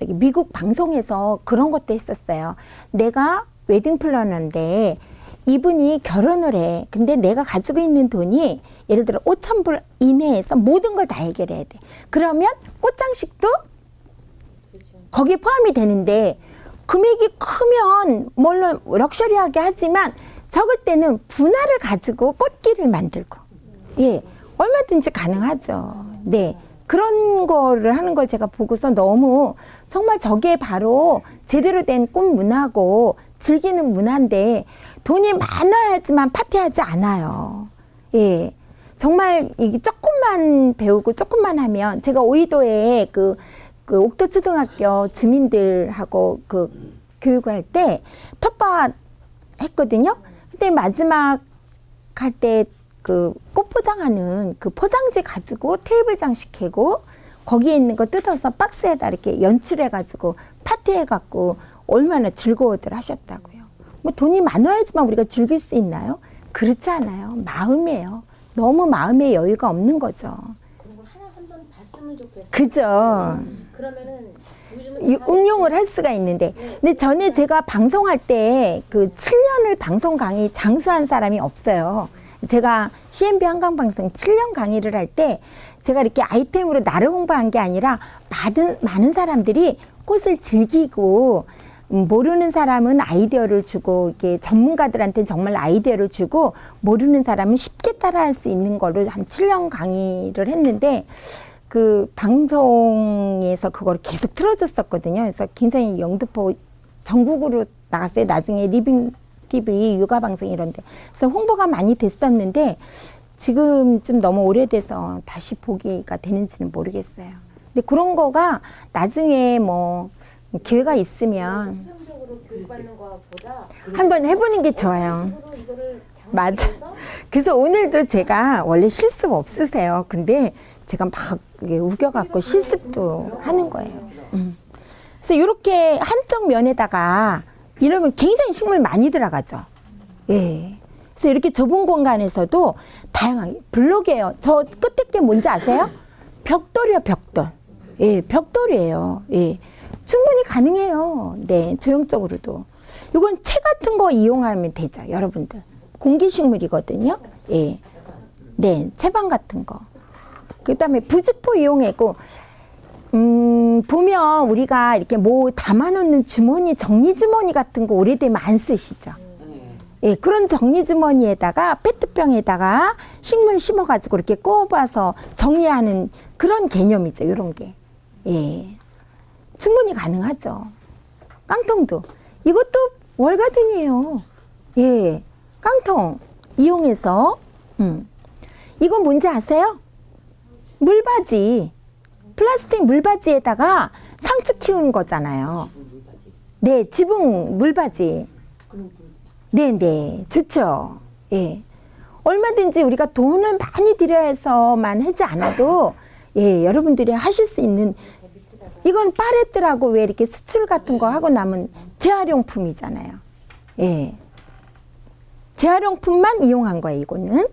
미국 방송에서 그런 것도 했었어요. 내가 웨딩 플래너인데 이분이 결혼을 해. 근데 내가 가지고 있는 돈이 예를 들어 5,000불 이내에서 모든 걸 다 해결해야 돼. 그러면 꽃장식도 거기에 포함이 되는데 금액이 크면 물론 럭셔리하게 하지만 적을 때는 분할을 가지고 꽃길을 만들고 예 얼마든지 가능하죠. 네 그런 거를 하는 걸 제가 보고서 너무 정말 저게 바로 제대로 된 꽃 문화고 즐기는 문화인데 돈이 많아야지만 파티하지 않아요. 예 정말 이게 조금만 배우고 조금만 하면 제가 오이도에 그 옥도초등학교 주민들하고 그 교육을 할 때 텃밭 했거든요. 근데 마지막 할 때 그 꽃 포장하는 그 포장지 가지고 테이블 장식하고 거기에 있는 거 뜯어서 박스에다 이렇게 연출해가지고 파티해갖고 얼마나 즐거워들 하셨다고요. 뭐 돈이 많아야지만 우리가 즐길 수 있나요? 그렇지 않아요. 마음이에요. 너무 마음의 여유가 없는 거죠. 그런 걸 하나 한번 봤으면 좋겠어요. 그죠. 그러면은 요즘은 응용을 할 수가 있는데 근데 전에 제가 방송할 때 그 7년을 방송 강의 장수한 사람이 없어요. 제가 CNB 한강방송 7년 강의를 할 때 제가 이렇게 아이템으로 나를 홍보한 게 아니라 많은 사람들이 꽃을 즐기고 모르는 사람은 아이디어를 주고 이렇게 전문가들한테는 정말 아이디어를 주고 모르는 사람은 쉽게 따라할 수 있는 거를 한 7년 강의를 했는데 그 방송에서 그걸 계속 틀어줬었거든요. 그래서 굉장히 영등포 전국으로 나갔어요. 나중에 리빙 TV, 육아 방송 이런데. 그래서 홍보가 많이 됐었는데 지금 좀 너무 오래돼서 다시 보기가 되는지는 모르겠어요. 근데 그런 거가 나중에 뭐 기회가 있으면 수정적으로 교육받는 것보다 한번 해보는 게 좋아요. 식으로 이거를 맞아. 장식해서 그래서 오늘도 제가 원래 실습 없으세요. 근데 제가 막 이게 우겨갖고 실습도 하는 거예요. 그래서 이렇게 한쪽 면에다가 이러면 굉장히 식물 많이 들어가죠. 예. 그래서 이렇게 좁은 공간에서도 다양하게 블록이에요. 저 끝에 게 뭔지 아세요? 벽돌이요, 벽돌. 예, 벽돌이에요. 예. 충분히 가능해요. 네, 조형적으로도. 이건 채 같은 거 이용하면 되죠, 여러분들. 공기식물이거든요. 예. 네, 채방 같은 거. 그 다음에 부직포 이용하고, 보면 우리가 이렇게 뭐 담아놓는 주머니, 정리주머니 같은 거 오래되면 안 쓰시죠. 예, 그런 정리주머니에다가 페트병에다가 식물 심어가지고 이렇게 꼽아서 정리하는 그런 개념이죠, 이런 게. 예. 충분히 가능하죠. 깡통도. 이것도 월가든이에요. 예. 깡통 이용해서, 이건 뭔지 아세요? 물바지. 플라스틱 물바지에다가 상추 키우는 거잖아요. 네, 지붕 물바지. 네네, 좋죠. 예. 얼마든지 우리가 돈을 많이 들여야 해서만 하지 않아도, 예, 여러분들이 하실 수 있는, 이건 파레트라고 왜 이렇게 수출 같은 거 하고 남은 재활용품이잖아요. 예. 재활용품만 이용한 거예요, 이거는.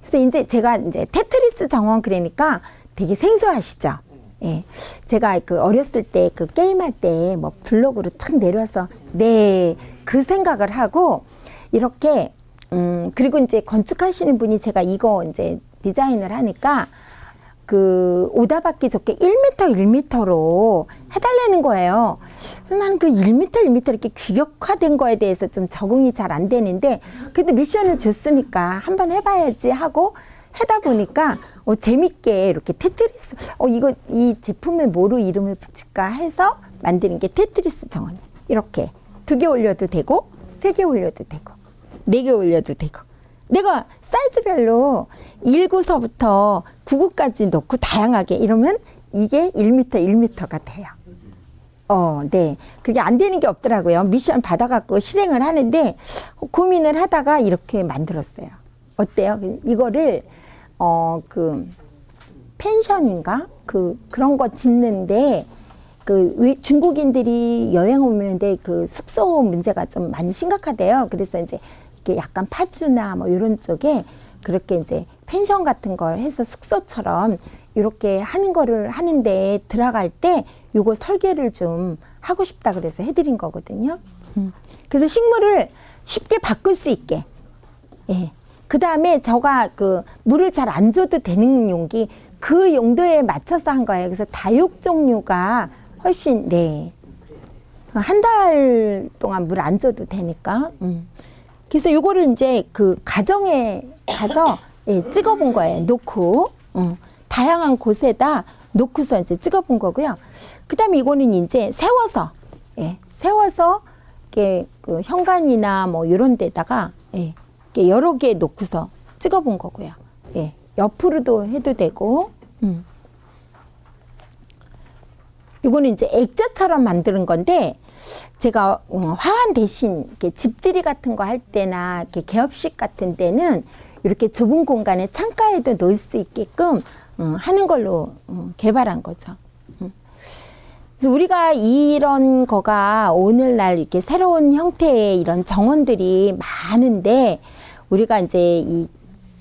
그래서 이제 제가 이제 테트리스 정원 그러니까 되게 생소하시죠? 예. 제가 그 어렸을 때 그 게임할 때 뭐 블록으로 탁 내려서 네, 그 생각을 하고 이렇게, 그리고 이제 건축하시는 분이 제가 이거 이제 디자인을 하니까 그 오다받기 좋게 1m, 1m로 해달라는 거예요. 그래서 나는 그 1m 이렇게 규격화된 거에 대해서 좀 적응이 잘 안 되는데 그래도 미션을 줬으니까 한번 해봐야지 하고 하다 보니까 재밌게 이렇게 테트리스, 이거 이 제품에 뭐로 이름을 붙일까 해서 만드는 게 테트리스 정원이에요. 이렇게 2개 올려도 되고, 3개 올려도 되고, 4개 올려도 되고. 내가 사이즈별로 1구서부터 9구까지 넣고 다양하게 이러면 이게 1m, 1m가 돼요. 네. 그게 안 되는 게 없더라고요. 미션 받아갖고 실행을 하는데 고민을 하다가 이렇게 만들었어요. 어때요? 이거를, 펜션인가? 그런 거 짓는데, 중국인들이 여행 오는데 숙소 문제가 좀 많이 심각하대요. 그래서 이제 이렇게 약간 파주나 뭐 이런 쪽에 그렇게 이제 펜션 같은 걸 해서 숙소처럼 이렇게 하는 거를 하는데 들어갈 때 요거 설계를 좀 하고 싶다 그래서 해드린 거거든요. 그래서 식물을 쉽게 바꿀 수 있게. 예. 그 다음에 저가 물을 잘 안 줘도 되는 용기, 그 용도에 맞춰서 한 거예요. 그래서 다육 종류가 훨씬, 네. 1달 동안 물 안 줘도 되니까. 그래서 요거를 이제 가정에 가서 찍어 본 거예요. 놓고. 다양한 곳에다 놓고서 이제 찍어 본 거고요. 그 다음에 이거는 이제 세워서, 세워서, 이렇게 현관이나 뭐 이런 데다가, 이렇게 여러 개 놓고서 찍어 본 거고요. 옆으로도 해도 되고, 이거는 이제 액자처럼 만드는 건데, 제가 화환 대신 이렇게 집들이 같은 거 할 때나 이렇게 개업식 같은 데는 이렇게 좁은 공간에 창가에도 놓을 수 있게끔 하는 걸로 개발한 거죠. 그래서 우리가 이런 거가 오늘날 이렇게 새로운 형태의 이런 정원들이 많은데, 우리가 이제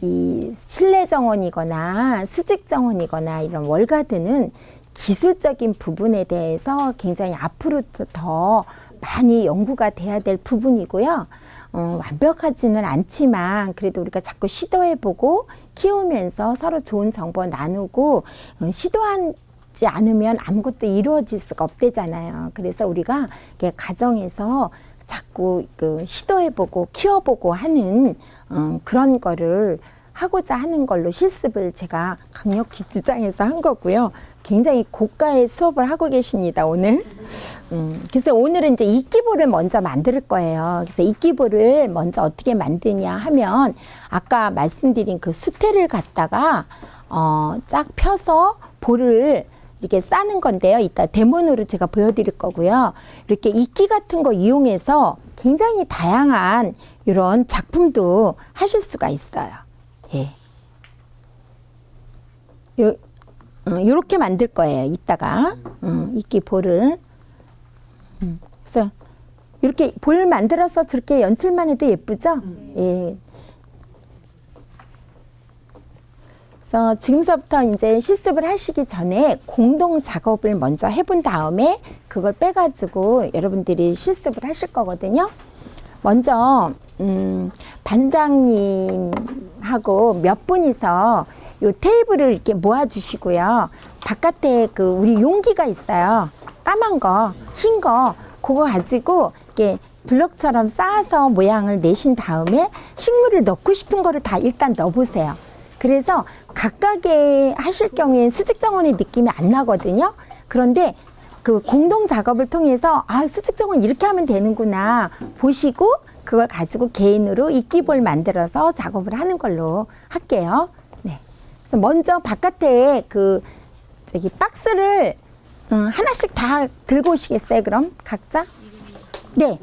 이 실내 정원이거나 수직 정원이거나 이런 월가드는 기술적인 부분에 대해서 굉장히 앞으로 더 많이 연구가 돼야 될 부분이고요. 완벽하지는 않지만 그래도 우리가 자꾸 시도해보고 키우면서 서로 좋은 정보 나누고, 시도하지 않으면 아무것도 이루어질 수가 없대잖아요. 그래서 우리가 가정에서 자꾸 시도해보고 키워보고 하는 그런 거를 하고자 하는 걸로 실습을 제가 강력히 주장해서 한 거고요. 굉장히 고가의 수업을 하고 계십니다, 오늘. 그래서 오늘은 이제 이끼볼을 먼저 만들 거예요. 그래서 이끼볼을 먼저 어떻게 만드냐 하면, 아까 말씀드린 그 수태를 갖다가 쫙 펴서 볼을 이렇게 싸는 건데요. 이따 데모으로 제가 보여드릴 거고요. 이렇게 이끼 같은 거 이용해서 굉장히 다양한 이런 작품도 하실 수가 있어요. 요렇게 만들 거예요. 이따가 이끼 볼을. 그래서 이렇게 볼 만들어서 저렇게 연출만 해도 예쁘죠? 예. 그래서 지금서부터 이제 실습을 하시기 전에 공동 작업을 먼저 해본 다음에 그걸 빼가지고 여러분들이 실습을 하실 거거든요. 먼저 반장님하고 몇 분이서 요 테이블을 이렇게 모아주시고요. 바깥에 우리 용기가 있어요. 까만 거, 흰 거, 그거 가지고 이렇게 블럭처럼 쌓아서 모양을 내신 다음에 식물을 넣고 싶은 거를 다 일단 넣어보세요. 그래서 각각의 하실 경우엔 수직정원의 느낌이 안 나거든요. 그런데 공동 작업을 통해서 수직정원 이렇게 하면 되는구나 보시고 그걸 가지고 개인으로 이끼볼 만들어서 작업을 하는 걸로 할게요. 네. 그래서 먼저 바깥에 박스를 하나씩 다 들고 오시겠어요? 그럼 각자? 네.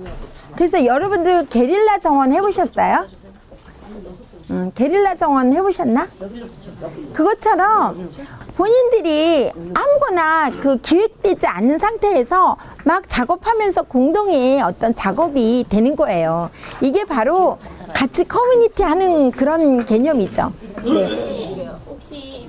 그래서 여러분들 게릴라 정원 해보셨어요? 게릴라 정원 해보셨나? 그것처럼 본인들이 아무거나 기획되지 않은 상태에서 막 작업하면서 공동의 어떤 작업이 되는 거예요. 이게 바로 같이 커뮤니티 하는 그런 개념이죠. 네. 혹시